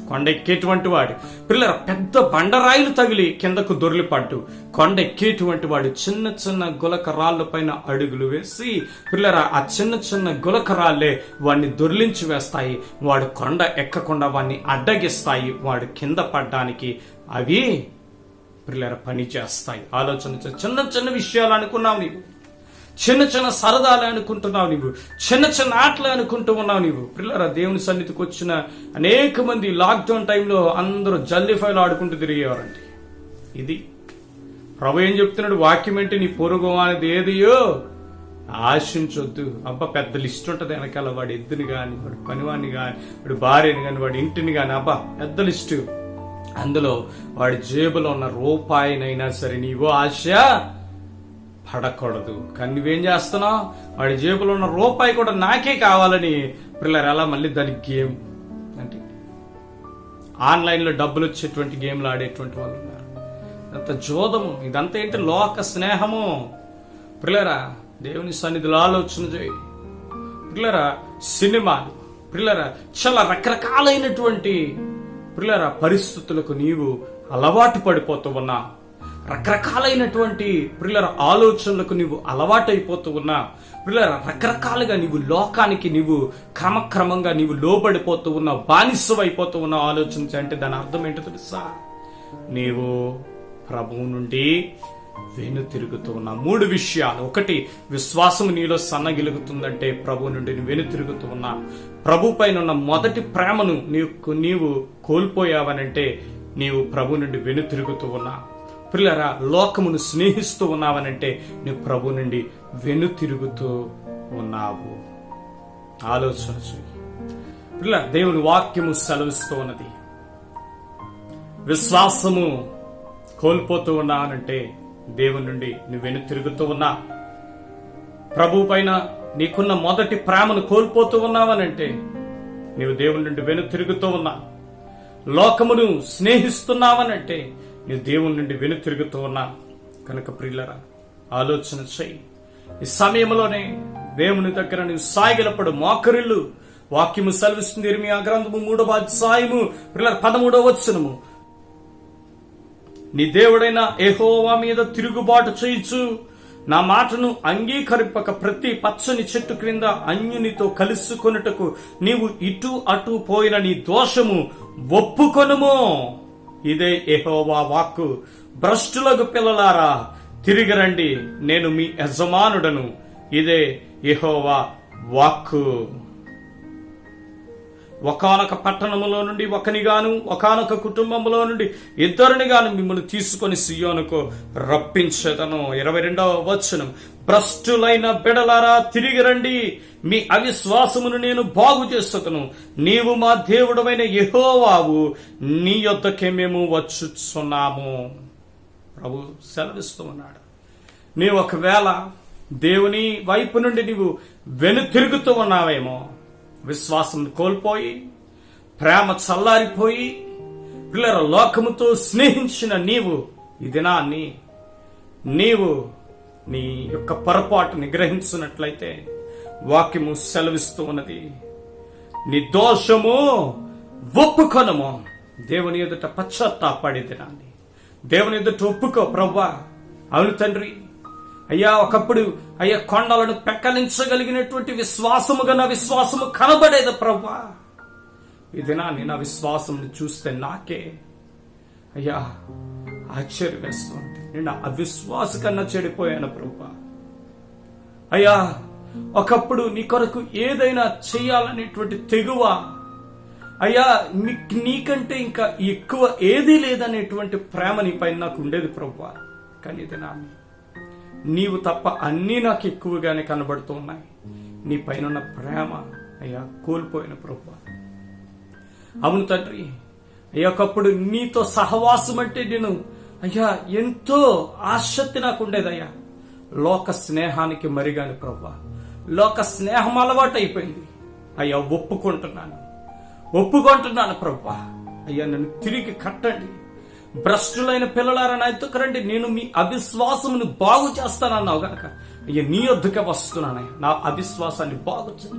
కొండ ఎక్కేటువంటి వాడు పెద్ద బండరాయిలు తగిలి కిందకు దొర్లిపడ్డు. కొండ ఎక్కేటువంటి వాడు చిన్న చిన్న గులక రాళ్ల పైన అడుగులు వేసి ఆ చిన్న చిన్న గులక రాళ్లే వాడిని దొర్లించి వేస్తాయి. వాడు కొండ ఎక్కకుండా వాడిని అడ్డగిస్తాయి. వాడు కింద పడ్డానికి అవి పని చేస్తాయి. ఆలోచన చిన్న చిన్న విషయాలు అనుకున్నావు నీవు, చిన్న చిన్న సరదాలు అనుకుంటున్నావు నీవు, చిన్న చిన్న ఆటలు అనుకుంటూ ఉన్నావు నీవు. దేవుని సన్నిధికి వచ్చిన అనేక మంది లాక్డౌన్ టైంలో అందరూ జల్లిఫైలు ఆడుకుంటూ తిరిగేవారండి. ఇది ప్రభు ఏం చెప్తున్నాడు? వాక్యం ఏంటి? నీ పొరుగు అనేది ఏదియో ఆశించొద్దు. అబ్బా పెద్ద లిస్ట్ ఉంటది వెనకాల. వాడి ఎద్దుని గాని, వాడి పనివాడిని గాని, వాడి భార్యని గాని, వాడి ఇంటిని గాని, అబ్బా పెద్ద లిస్టు. అందులో వాడి జేబులో ఉన్న రూపాయినైనా సరే నీవో ఆశ పడకూడదు. కానీ నువ్వేం చేస్తున్నావు? వాడి జేబులో ఉన్న రూపాయి కూడా నాకే కావాలని పిల్లలు ఎలా మళ్ళీ దానికి గేమ్ అంటే ఆన్లైన్లో డబ్బులు వచ్చేటువంటి గేమ్లు ఆడేటువంటి వాళ్ళు ఉన్నారు. అంత జోదము, ఇదంతా ఏంటి? లోక స్నేహము. పిల్లరా, దేవుని సన్నిధిలో ఆలోచన చేయి. పిల్లరా, సినిమాలు, పిల్లరా, చాలా రకరకాలైనటువంటి పిల్లరా పరిస్థితులకు నీవు అలవాటు పడిపోతూ ఉన్నా, రకరకాలైనటువంటి పిల్లల ఆలోచనలకు నీవు అలవాటైపోతూ ఉన్నా, పిల్లల రకరకాలుగా నీవు లోకానికి నీవు క్రమక్రమంగా నీవు లోబడిపోతూ ఉన్నావు, బానిసమైపోతూ ఉన్నావు. ఆలోచించి అంటే దాని అర్థం ఏంటో తెలుసా? నీవు ప్రభువు నుండి వెను తిరుగుతూ ఉన్నా. 3 విషయాలు. 1, విశ్వాసం నీలో సన్నగిలుగుతుందంటే ప్రభు నుండి నువ్వు వెను తిరుగుతూ ఉన్నా. ప్రభు పైన ఉన్న మొదటి ప్రేమను నీవు కోల్పోయావనంటే నీవు ప్రభు నుండి వెను తిరుగుతూ ఉన్నా. పిల్లరా, లోకమును స్నేహిస్తూ ఉన్నావనంటే నువ్వు ప్రభు నుండి వెను తిరుగుతూ ఉన్నావు. ఆలోచన చేయి. పిల్ల, దేవుని వాక్యము సెలవిస్తూ ఉన్నది, విశ్వాసము కోల్పోతూ ఉన్నావనంటే దేవుని నుండి నువ్వు వెను తిరుగుతూ ఉన్నా. ప్రభు పైన నీకున్న మొదటి ప్రేమను కోల్పోతూ ఉన్నావనంటే నీవు దేవుని నుండి వెను తిరుగుతూ ఉన్నా. లోకమును స్నేహిస్తున్నావనంటే నీవు దేవుని నుండి వెను తిరుగుతూ ఉన్నా. కనుక ప్రియులరా, ఆలోచన చెయ్యి. ఈ సమయంలోనే దేవుని దగ్గర నువ్వు సాగిలపడు, మోకరిల్లు. వాక్యము సెలవిస్తుంది, ఇర్మియా గ్రంథము 3వ అధ్యాయము 13వ వచనము, నీ దేవుడైన యెహోవా మీద తిరుగుబాటు చేయించు, నా మాటను అంగీకరింపక ప్రతి పచ్చని చెట్టు క్రింద అన్యునితో కలుసుకొనుటకు నీవు ఇటు అటు పోయిన నీ దోషము ఒప్పుకొనుము. ఇదే యెహోవా వాక్కు. భ్రష్టులకు పిల్లలారా, తిరిగి రండి, నేను మీ యజమానుడను. ఇదే యెహోవా వాక్కు. ఒకానొక పట్టణములో నుండి ఒకనిగాను, ఒకానొక కుటుంబంలో నుండి 2 మిమ్మల్ని తీసుకొని సియోనుకు రప్పించేదను. 22వ వచనం, భ్రష్టులైన బిడలారా తిరిగి రండి, మీ అవిశ్వాసమును నేను బాగు చేస్తాను. నీవు మా దేవుడమైన యెహోవావు, నీ యొద్దకే మేము వచ్చుచున్నాము. ప్రభు సెలవిస్తూ ఉన్నాడు. నీవు ఒకవేళ దేవుని వైపు నుండి నీవు వెను తిరుగుతూ ఉన్నావేమో, విశ్వాసం కోల్పోయి, ప్రేమ చల్లారిపోయి, పిల్లల లోకముతో స్నేహించిన నీవు ఈ దినాన్ని నీవు నీ యొక్క పొరపాటుని గ్రహించినట్లయితే వాక్యము సెలవిస్తూ ఉన్నది, నీ దోషము ఒప్పుకొనము. దేవుని ఎదుట పశ్చాత్తాపడే దినాన్ని దేవుని ఎదుట ఒప్పుకో. ప్రవ్వా, అవును తండ్రి, అయ్యా ఒకప్పుడు అయ్యా కొండలను పెక్కలించగలిగినటువంటి విశ్వాసముగా నా విశ్వాసము కనబడేది ప్రవ్వా. ఈ దినాన్ని నా విశ్వాసం చూస్తే నాకే అయ్యా ఆశ్చర్యం వేస్తుంది. నేను అవిశ్వాస కన్నా చెడిపోయాను ప్రవ్వా. అయ్యా ఒకప్పుడు నీ కొరకు ఏదైనా చేయాలనేటువంటి తెగువ, అయ్యా నీకంటే ఇంకా ఎక్కువ ఏదీ లేదనేటువంటి ప్రేమ నీ పైన నాకు ఉండేది ప్రవ్వా. కానీ ఈ దినాన్ని నీవు తప్ప అన్నీ నాకు ఎక్కువగానే కనబడుతూ ఉన్నాయి. నీ పైన ఉన్న ప్రేమ అయ్యా కోల్పోయిన ప్రభువా. అవును తండ్రి, అయ్యా ఒకప్పుడు నీతో సహవాసం అంటే నేను అయ్యా ఎంతో ఆసక్తి నాకు ఉండేదయ్యా. లోక స్నేహానికి మరిగాని ప్రభువా, లోక స్నేహం అలవాటు అయిపోయింది. అయ్యా ఒప్పుకుంటున్నాను ప్రభువా. అయ్యా నన్ను తిరిగి కట్టండి. భ్రష్టులైన పిల్లలారా నా ఎత్తుకు రండి, నేను మీ అవిశ్వాసమును బాగు చేస్తానన్నావు గనక అయ్యా నీ వద్దకే వస్తున్నానయ్యా. నా అవిశ్వాసాన్ని బాగు చేయి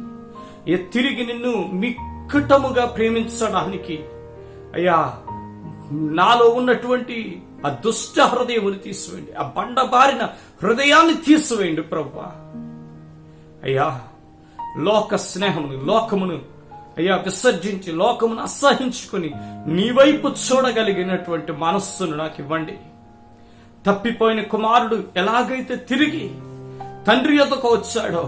అయ్యా. తిరిగి నిన్ను మిక్కుటముగా ప్రేమించడానికి అయ్యా నాలో ఉన్నటువంటి ఆ దుష్ట హృదయమును తీసివేయండి, ఆ బండబారిన హృదయాన్ని తీసివేయండి ప్రభువా. అయ్యా లోక స్నేహమును, లోకమును అయ్యా విసర్జించి, లోకమును అసహించుకుని నీ వైపు చూడగలిగినటువంటి మనస్సును నాకు ఇవ్వండి. తప్పిపోయిన కుమారుడు ఎలాగైతే తిరిగి తండ్రి యొద్దకు వచ్చాడో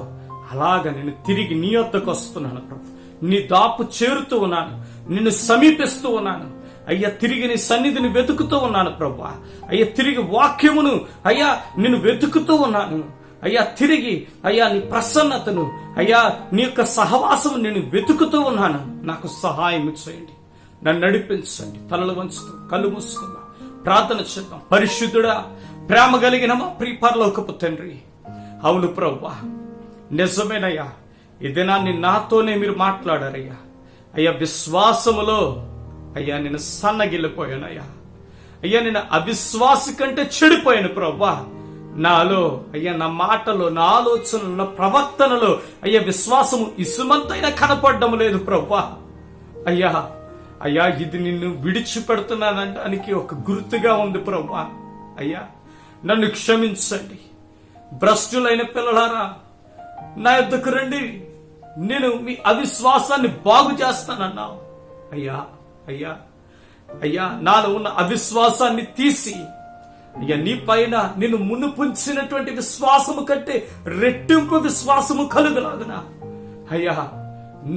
అలాగ నేను తిరిగి నీ యొద్దకు వస్తున్నాను ప్రభు. నీ దాపు చేరుతూ ఉన్నాను, నిన్ను సమీపిస్తూ ఉన్నాను అయ్యా. తిరిగి నీ సన్నిధిని వెతుకుతూ ఉన్నాను ప్రభు. అయ్యా తిరిగి వాక్యమును అయ్యా నిన్ను వెతుకుతూ ఉన్నాను అయ్యా. తిరిగి అయ్యా నీ ప్రసన్నతను అయ్యా నీ యొక్క సహవాసం నేను వెతుకుతూ ఉన్నాను. నాకు సహాయం చేయండి, నన్ను నడిపించండి. తలలు వంచుతూ కళ్ళు మూసుకుందాం, ప్రార్థన చేద్దాం. పరిశుద్ధుడా, ప్రేమ కలిగిన మా ప్రియ పరలోకపు తండ్రి, అవును ప్రభువా, నిజమేనయ్యా ఈ దినాన్ని నాతోనే మీరు మాట్లాడారయ్యా. అయ్యా, విశ్వాసములో అయ్యా నేను సన్నగిల్లిపోయానయ్యా. అయ్యా, నేను అవిశ్వాసి కంటే చెడిపోయాను ప్రభువా. నాలో అయ్యా, నా మాటలో, నా ఆలోచనలో, నా ప్రవర్తనలో అయ్యా విశ్వాసము ఇసుమంతైనా కనపడడం లేదు ప్రభువా. అయ్యా అయ్యా ఇది నిన్ను విడిచిపెడుతున్నానంటానికి ఒక గుర్తుగా ఉంది ప్రభువా. అయ్యా, నన్ను క్షమించండి. భ్రష్టులైన పిల్లలారా, నా యొద్దకు రండి, నేను మీ అవిశ్వాసాన్ని బాగు చేస్తానన్నావు. అయ్యా అయ్యా అయ్యా, నాలో ఉన్న అవిశ్వాసాన్ని తీసి అయ్యా, నీ పైన నిన్ను మునుపుంచినటువంటి విశ్వాసము కంటే రెట్టింపు విశ్వాసము కలుగులాగునా అయ్యా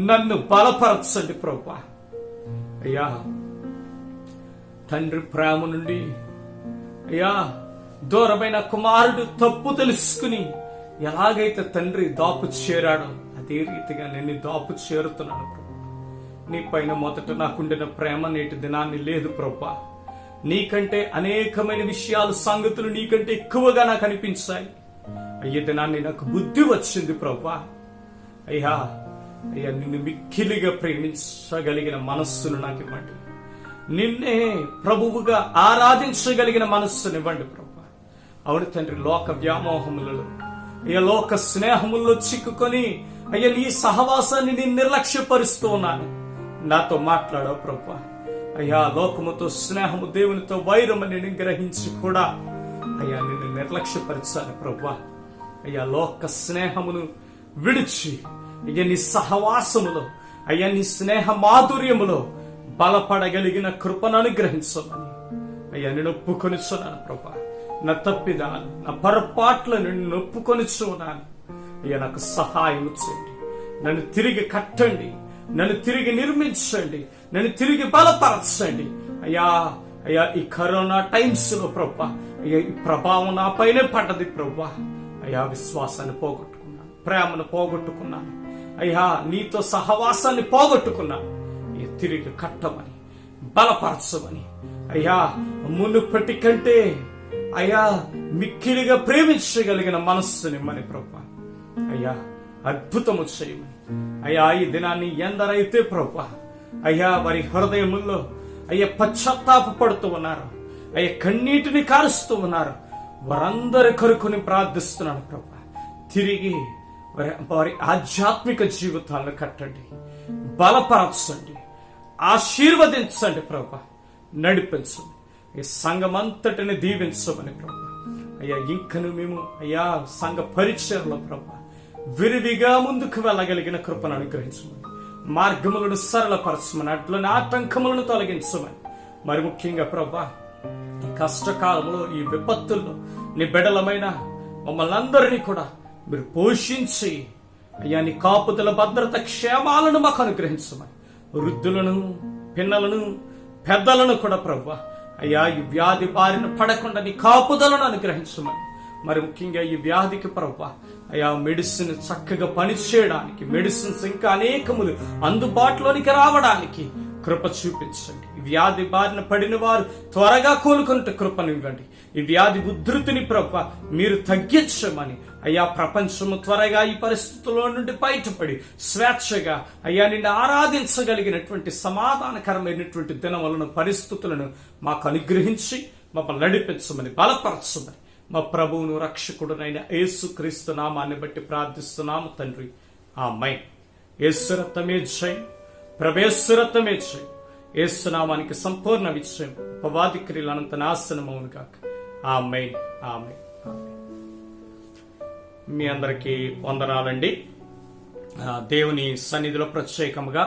నన్ను బలపరచండి ప్రభువా. అయ్యా, తండ్రి ప్రేమ నుండి అయ్యా దూరమైన కుమారుడు తప్పు తెలుసుకుని ఎలాగైతే తండ్రి దాపు చేరాడో అదే రీతిగా నేను దాపు చేరుతున్నాను ప్రభు. నీ పైన మొదట నాకుండిన ప్రేమ నేటి దినాన్ని లేదు ప్రభువా. నీకంటే అనేకమైన విషయాలు, సంగతులు నీకంటే ఎక్కువగా నాకు అనిపించాయి. అయ్యే దినాన్ని నాకు బుద్ధి వచ్చింది ప్రభువా. అయ్యా అయ్యా, నిన్ను మిక్కిలిగా ప్రేమించగలిగిన మనస్సును నాకు ఇవ్వండి. నిన్నే ప్రభువుగా ఆరాధించగలిగిన మనస్సునివ్వండి ప్రభువా. అవును తండ్రి, లోక వ్యామోహములలో అయ్యా, లోక స్నేహముల్లో చిక్కుకొని అయ్యా నీ సహవాసాన్ని నేను నిర్లక్ష్యపరుస్తూ ఉన్నాను. నాతో మాట్లాడవు ప్రభువా. అయ్యా, లోకముతో స్నేహము, దేవునితో వైరమని నేను గ్రహించి కూడా అయ్యా నిన్ను నిర్లక్ష్యపరిచాను ప్రభువా. అయ్యా, లోక స్నేహమును విడిచి అయ్యా నీ సహవాసములో అయ్యా నీ స్నేహ మాధుర్యములో బలపడగలిగిన కృపను అనుగ్రహించమని అయ్యా నేను ఒప్పుకొనిచున్నాను ప్రభా. నా తప్పిదాను, నా పొరపాట్లను నేను ఒప్పుకొనిచున్నాను. అయ్యా, నాకు సహాయం చేయండి. నన్ను తిరిగి కట్టండి, నన్ను తిరిగి నిర్మించండి, నన్ను తిరిగి బలపరచండి. అయ్యా అయ్యా, ఈ కరోనా టైమ్స్ లో ప్రభా అయ్యా ఈ ప్రభావం నా పైనే పడ్డది ప్రభా. అయ్యా, విశ్వాసాన్ని పోగొట్టుకున్నాను, ప్రేమను పోగొట్టుకున్నాను. అయ్యా, నీతో సహవాసాన్ని పోగొట్టుకున్నాను. తిరిగి కట్టమని, బలపరచమని అయ్యా, మునుపటి కంటే అయ్యా మిక్కిలిగా ప్రేమించగలిగిన మనస్సునిమ్మని ప్రభా. అయ్యా, అద్భుతము చేయమని అయ్యా. ఈ దినాన్ని ఎందరైతే ప్రభా అయ్యా వారి హృదయముల్లో అయ్యా పశ్చాత్తాపడుతూ ఉన్నారు, అయ్యా కన్నీటిని కారుస్తూ ఉన్నారు, వారందరి కొరకుని ప్రార్థిస్తున్నాను ప్రభా. తిరిగి వారి ఆధ్యాత్మిక జీవితాలను కట్టండి, బలపరచండి, ఆశీర్వదించండి ప్రభా. నడిపించండి, ఈ సంఘమంతటిని దీవించమని ప్రభా. అయ్యా, ఇంకను మేము అయ్యా సంఘ పరిచయంలో ప్రభా విరివిగా ముందుకు వెళ్ళగలిగిన కృపను అనుగ్రహించమని, మార్గములను సరళపరచమని, అట్లని ఆటంకములను తొలగించమని. మరి ముఖ్యంగా ప్రభా ఈ కష్టకాలంలో, ఈ విపత్తుల్లో నీ బిడ్డలమైన మమ్మల్ని అందరినీ కూడా మీరు పోషించి అయ్యా నీ కాపుదల, భద్రత, క్షేమాలను మాకు అనుగ్రహించమని, వృద్ధులను, పిన్నలను, పెద్దలను కూడా ప్రభా అయ్యా ఈ వ్యాధి బారిన పడకుండా నీ కాపుదలను అనుగ్రహించమని. మరి ముఖ్యంగా ఈ వ్యాధికి ప్రభా అయ్యా మెడిసిన్ చక్కగా పనిచేయడానికి, మెడిసిన్స్ ఇంకా అనేకములు అందుబాటులోనికి రావడానికి కృప చూపించండి. ఈ వ్యాధి బారిన పడిన వారు త్వరగా కోలుకుంటే కృపను ఇవ్వండి. ఈ వ్యాధి ఉధృతిని ప్రభా మీరు తగ్గించమని అయ్యా, ప్రపంచము త్వరగా ఈ పరిస్థితుల్లో నుండి బయటపడి స్వేచ్ఛగా అయ్యా నిన్ను ఆరాధించగలిగినటువంటి సమాధానకరమైనటువంటి దినములను, పరిస్థితులను మాకు అనుగ్రహించి మమ్మల్ని నడిపించమని, బలపరచమని మా ప్రభువును రక్షకుడునైన యేసుక్రీస్తు నామాన్ని బట్టి ప్రార్థిస్తున్నాము తండ్రి. ఆమేన్. యేసు రక్తమే జయం, ప్రభు రక్తమే జయం. యేసు నామానికి సంపూర్ణ విజయం, అపవాది క్రియలు అనంత నాశనమవును గాక. ఆమేన్, ఆమేన్, ఆమేన్. మీ అందరికీ వందనాలండి. దేవుని సన్నిధిలో ప్రత్యేకముగా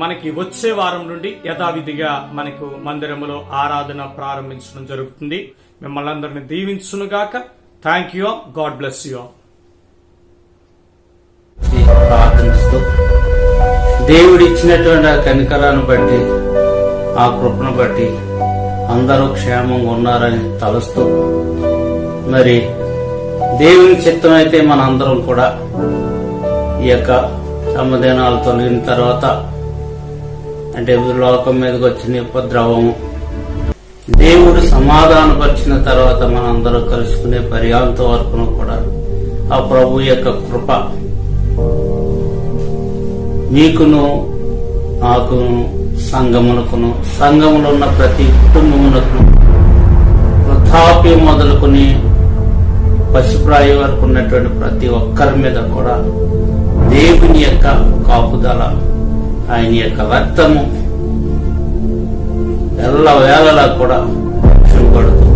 మనకి వచ్చే వారం నుండి యథావిధిగా మనకు మందిరములో ఆరాధన ప్రారంభించడం జరుగుతుంది. మిమ్మల్ని అందరినీ దీవించునుగాక. Thank you. God bless you. ప్రార్థిస్తూ దేవుడిచ్చినటువంటి ఆ కనికరాన్ని బట్టి, ఆ కృపను బట్టి అందరూ క్షేమంగా ఉన్నారని తలుస్తూ, మరి దేవుని చిత్తం అయితే మనందరం కూడా ఈ యొక్క సమ్మదినాలు తొలగిన తర్వాత, అంటే లోకం మీదకి వచ్చిన ఉపద్రవము దేవుడు సమాధానపరిచిన తర్వాత మనందరూ కలుసుకునే పర్యాంత వరకును కూడా ఆ ప్రభు యొక్క కృప నీకును నాకును సంఘమునకును సంఘములో ఉన్న ప్రతి కుటుంబమునకు వృద్ధాప్యం మొదలుకొని పశుప్రాయ వరకు ఉన్నటువంటి ప్రతి ఒక్కరి మీద కూడా దేవుని యొక్క కాపుదల, ఆయన యొక్క రక్తము ఎల్ల వేళలా కూడా చూపడుతూ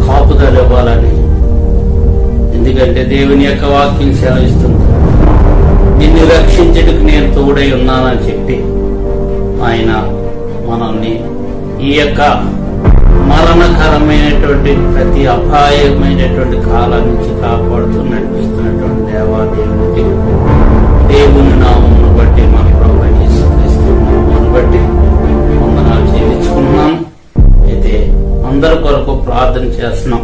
కాపుదల ఇవ్వాలని. ఎందుకంటే దేవుని యొక్క వాక్యం సెలవిస్తుంది, నిన్ను రక్షించడానికి నేను తోడై ఉన్నానని చెప్పి ఆయన మనల్ని ఈ యొక్క మరణకరమైనటువంటి ప్రతి అపాయమైనటువంటి కాలం నుంచి కాపాడుతూ నడిపిస్తున్నటువంటి దేవాదేవునికి దేవుని నామమును బట్టి మన ప్రభువైన యేసుక్రీస్తు నామమును బట్టి వందనాలు చెల్లించుకున్నాం. అయితే అందరి కొరకు ప్రార్థన చేస్తున్నాం.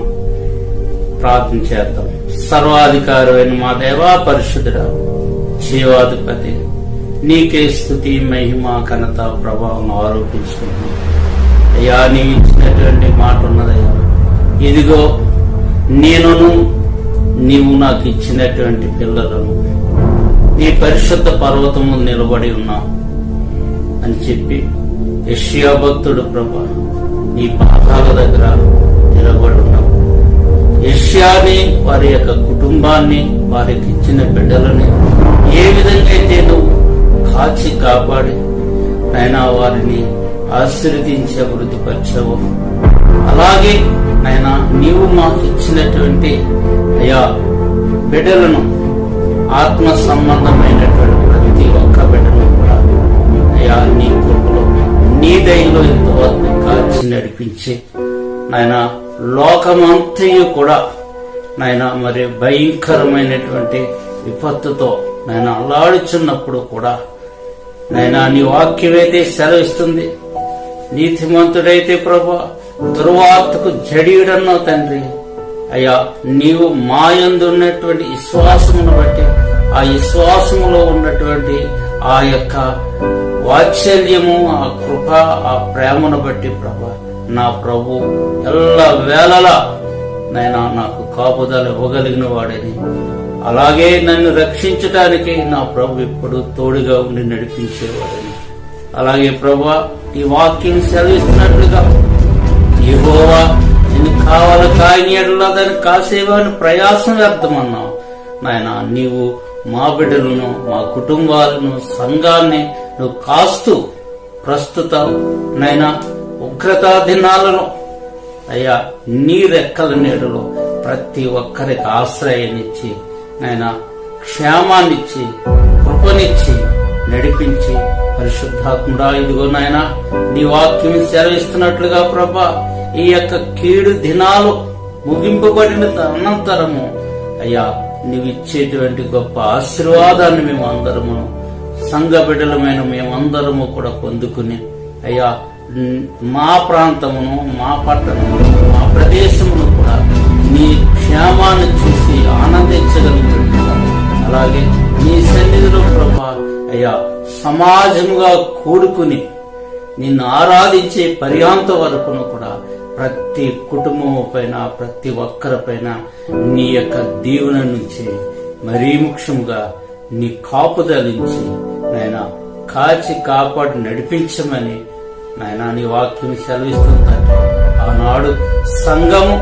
ప్రార్థన చేద్దాం. సర్వాధికారి అయిన మా దేవా, పరిశుద్ధుడా, జీవాధిపతి, నీకే స్తుతి, మహిమ, ఘనత, ప్రభావం ఆరోపించుకుంటున్నాం. అయ్యా, నీవు ఇచ్చినటువంటి మాట ఉన్నదయ్యా, ఇదిగో నేనును నీవు నాకు ఇచ్చినటువంటి పిల్లలను నీ పరిశుద్ధ పర్వతము నిలబడి ఉన్నావు అని చెప్పి యెషయా భక్తుడు ప్రభా నీ పాదాల దగ్గర నిలబడి ఉన్నావు. యెషయాని, వారి యొక్క కుటుంబాన్ని, వారికి ఇచ్చిన బిడ్డలని ఏ విధంగా అయితే నువ్వు కాచి కాపాడి నైనా వారిని ఆశీర్వదించి అభివృద్ధిపరిచావు, అలాగే నైనా నీవు మాకు ఇచ్చినటువంటి అయ్యా బిడ్డలను, ఆత్మ సంబంధమైనటువంటి ప్రతి ఒక్క బిడ్డను కూడా అయ్యా నీ కృపలో, నీ దయలో ఇంతవరకు కాచి నడిపించి నాయనా లోకమంతయు కూడా నాయనా మరి భయంకరమైనటువంటి విపత్తుతో నాయనా అల్లాడుచున్నప్పుడు కూడా నాయనా నీ వాక్యమైతే సెలవిస్తుంది, నీతిమంతుడైతే ప్రభా దుర్వార్తకు జడియుడన్నావు తండ్రి. అయ్యా, నీవు మాయందు ఉన్నటువంటి విశ్వాసమును బట్టి, ఆ విశ్వాసములో ఉన్నటువంటి ఆ యొక్క వాత్సల్యము, ఆ కృప, ఆ ప్రేమను బట్టి ప్రభా నా ప్రభు ఎల్ల వేళలా నైనా నాకు కాపుదల ఇవ్వగలిగిన వాడని, అలాగే నన్ను రక్షించటానికి నా ప్రభు ఎప్పుడు తోడుగా ఉండి నడిపించేవాడని, అలాగే ప్రభా ఈ వాక్యం సెలవిస్తున్నట్లుగా యెహోవా నిన్ను కావాలి కాయనీడలా దాన్ని కాసేవాని ప్రయాసం వ్యర్థమన్నావు నాయన. నీవు మా బిడ్డలను, మా కుటుంబాలను, సంఘాన్ని నువ్వు కాస్తూ ప్రస్తుత నైనా ఉగ్రతా దినాలను అయ్యా నీ రెక్కల నీడలో ప్రతి ఒక్కరికి ఆశ్రయాన్నిచ్చి నాయనా క్షేమాన్నిచ్చి కృపనిచ్చి నడిపించి, పరిశుద్ధాత్ముడా ఇదిగో నాయనా నీ వాక్యం సెలవిస్తున్నట్లుగా ప్రభా ఈ యొక్క కీడు దినాలు ముగింపబడిన అనంతరము అయ్యా నీవిచ్చేటువంటి గొప్ప ఆశీర్వాదాన్ని మేము అందరము, సంఘ బిడ్డలమైన మేమందరము కూడా పొందుకుని అయ్యా మా ప్రాంతమును, మా పట్టణమును, మా ప్రదేశమును కూడా నీ క్షేమాన్ని చూసి ఆనందించగలిగినట్టుగా, అలాగే నీ సన్నిధిలో ప్రభా అయ్యా సమాజముగా కూడుకుని నిన్ను ఆరాధించే పర్యాంత వరకును కూడా ప్రతి కుటుంబము పైన, ప్రతి ఒక్కరిపైన నీ యొక్క దీవెన నుంచి మరీ ముఖ్యంగా నీ కాపుదలించి నాయన కాచి కాపాడి నడిపించమని నాయన నీ వాక్యం సెలవిస్తుందంటే, ఆనాడు సంఘము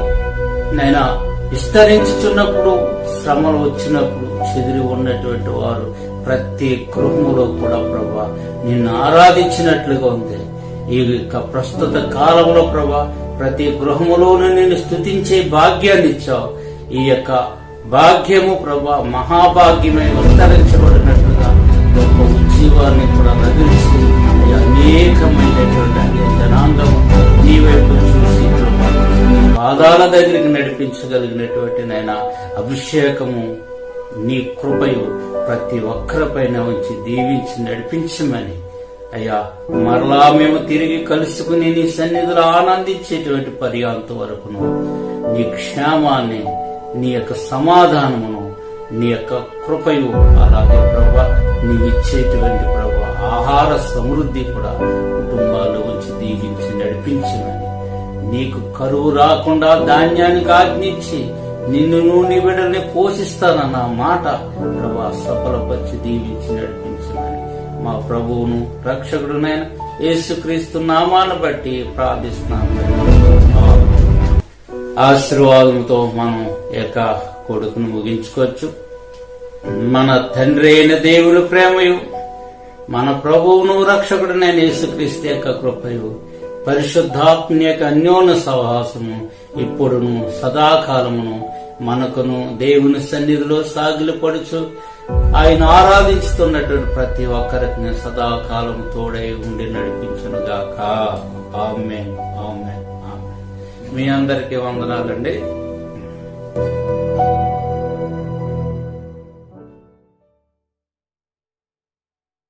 నైనా విస్తరించుచున్నప్పుడు, శ్రమలు వచ్చినప్పుడు చెదిరి ఉన్నటువంటి వారు ప్రతి గృహములో కూడా ప్రభా నిన్ను ఆరాధించినట్లుగా ఉంది. ఈ యొక్క ప్రస్తుత కాలంలో ప్రభా ప్రతి గృహములోనూ నిన్ను స్తుతించే భాగ్యాన్ని ఇచ్చావు. ఈ యొక్క భాగ్యము ప్రభా మహాభాగ్యమై విస్తరించబడినట్లుగా గొప్ప ఉజ్జీవాన్ని కూడా రగిలిస్తూ అనేకమైనటువంటి జనాంగము నీ వైపు చూసి పాదాల దగ్గరికి నడిపించగలిగినటువంటి నైనా అభిషేకము నీ కృపయు ప్రతి ఒక్కరిపైన ఉంచి దీవించి నడిపించమని అయ్యా మరలా మేము తిరిగి కలుసుకుని నీ సన్నిధిలో ఆనందించేటువంటి పర్యాంత వరకును నీ క్షేమాన్ని, నీ యొక్క సమాధానమును, నీ యొక్క కృపయు, అలాగే ప్రభా నీవిచ్చేటువంటి ప్రభా ఆహార సమృద్ధి కూడా కుటుంబాల్లో ఉంచి దీవించి నడిపించమని, నీకు కరువు రాకుండా ధాన్యానికి ఆజ్ఞించి నిన్ను నీ బిడ్డల్ని పోషిస్తానన్న మాట ప్రభా సఫలపరిచి దీవించి నడిపించి మా ప్రభువును రక్షకుడునైన యేసుక్రీస్తు నామాన్ని బట్టి ప్రార్థిస్తున్నాము. ఆశీర్వాదంతో మనం యొక్క కొడుకును ముగించుకోవచ్చు. మన తండ్రి అయిన దేవుని ప్రేమయు, మన ప్రభువును రక్షకుడునైన యేసుక్రీస్తు యొక్క కృపయు, పరిశుద్ధాత్మ యొక్క అన్యోన్య సహవాసము ఇప్పుడును సదాకాలమును మనకును దేవుని సన్నిధిలో సాగిలపడుచు ఆయన ఆరాధించుతున్నటువంటి ప్రతి ఒక్కరికి సదాకాలం తోడై ఉండి నడిపించునుగాక. ఆమేన్, ఆమేన్, ఆమేన్. మీ అందరికీ వందనాలండి.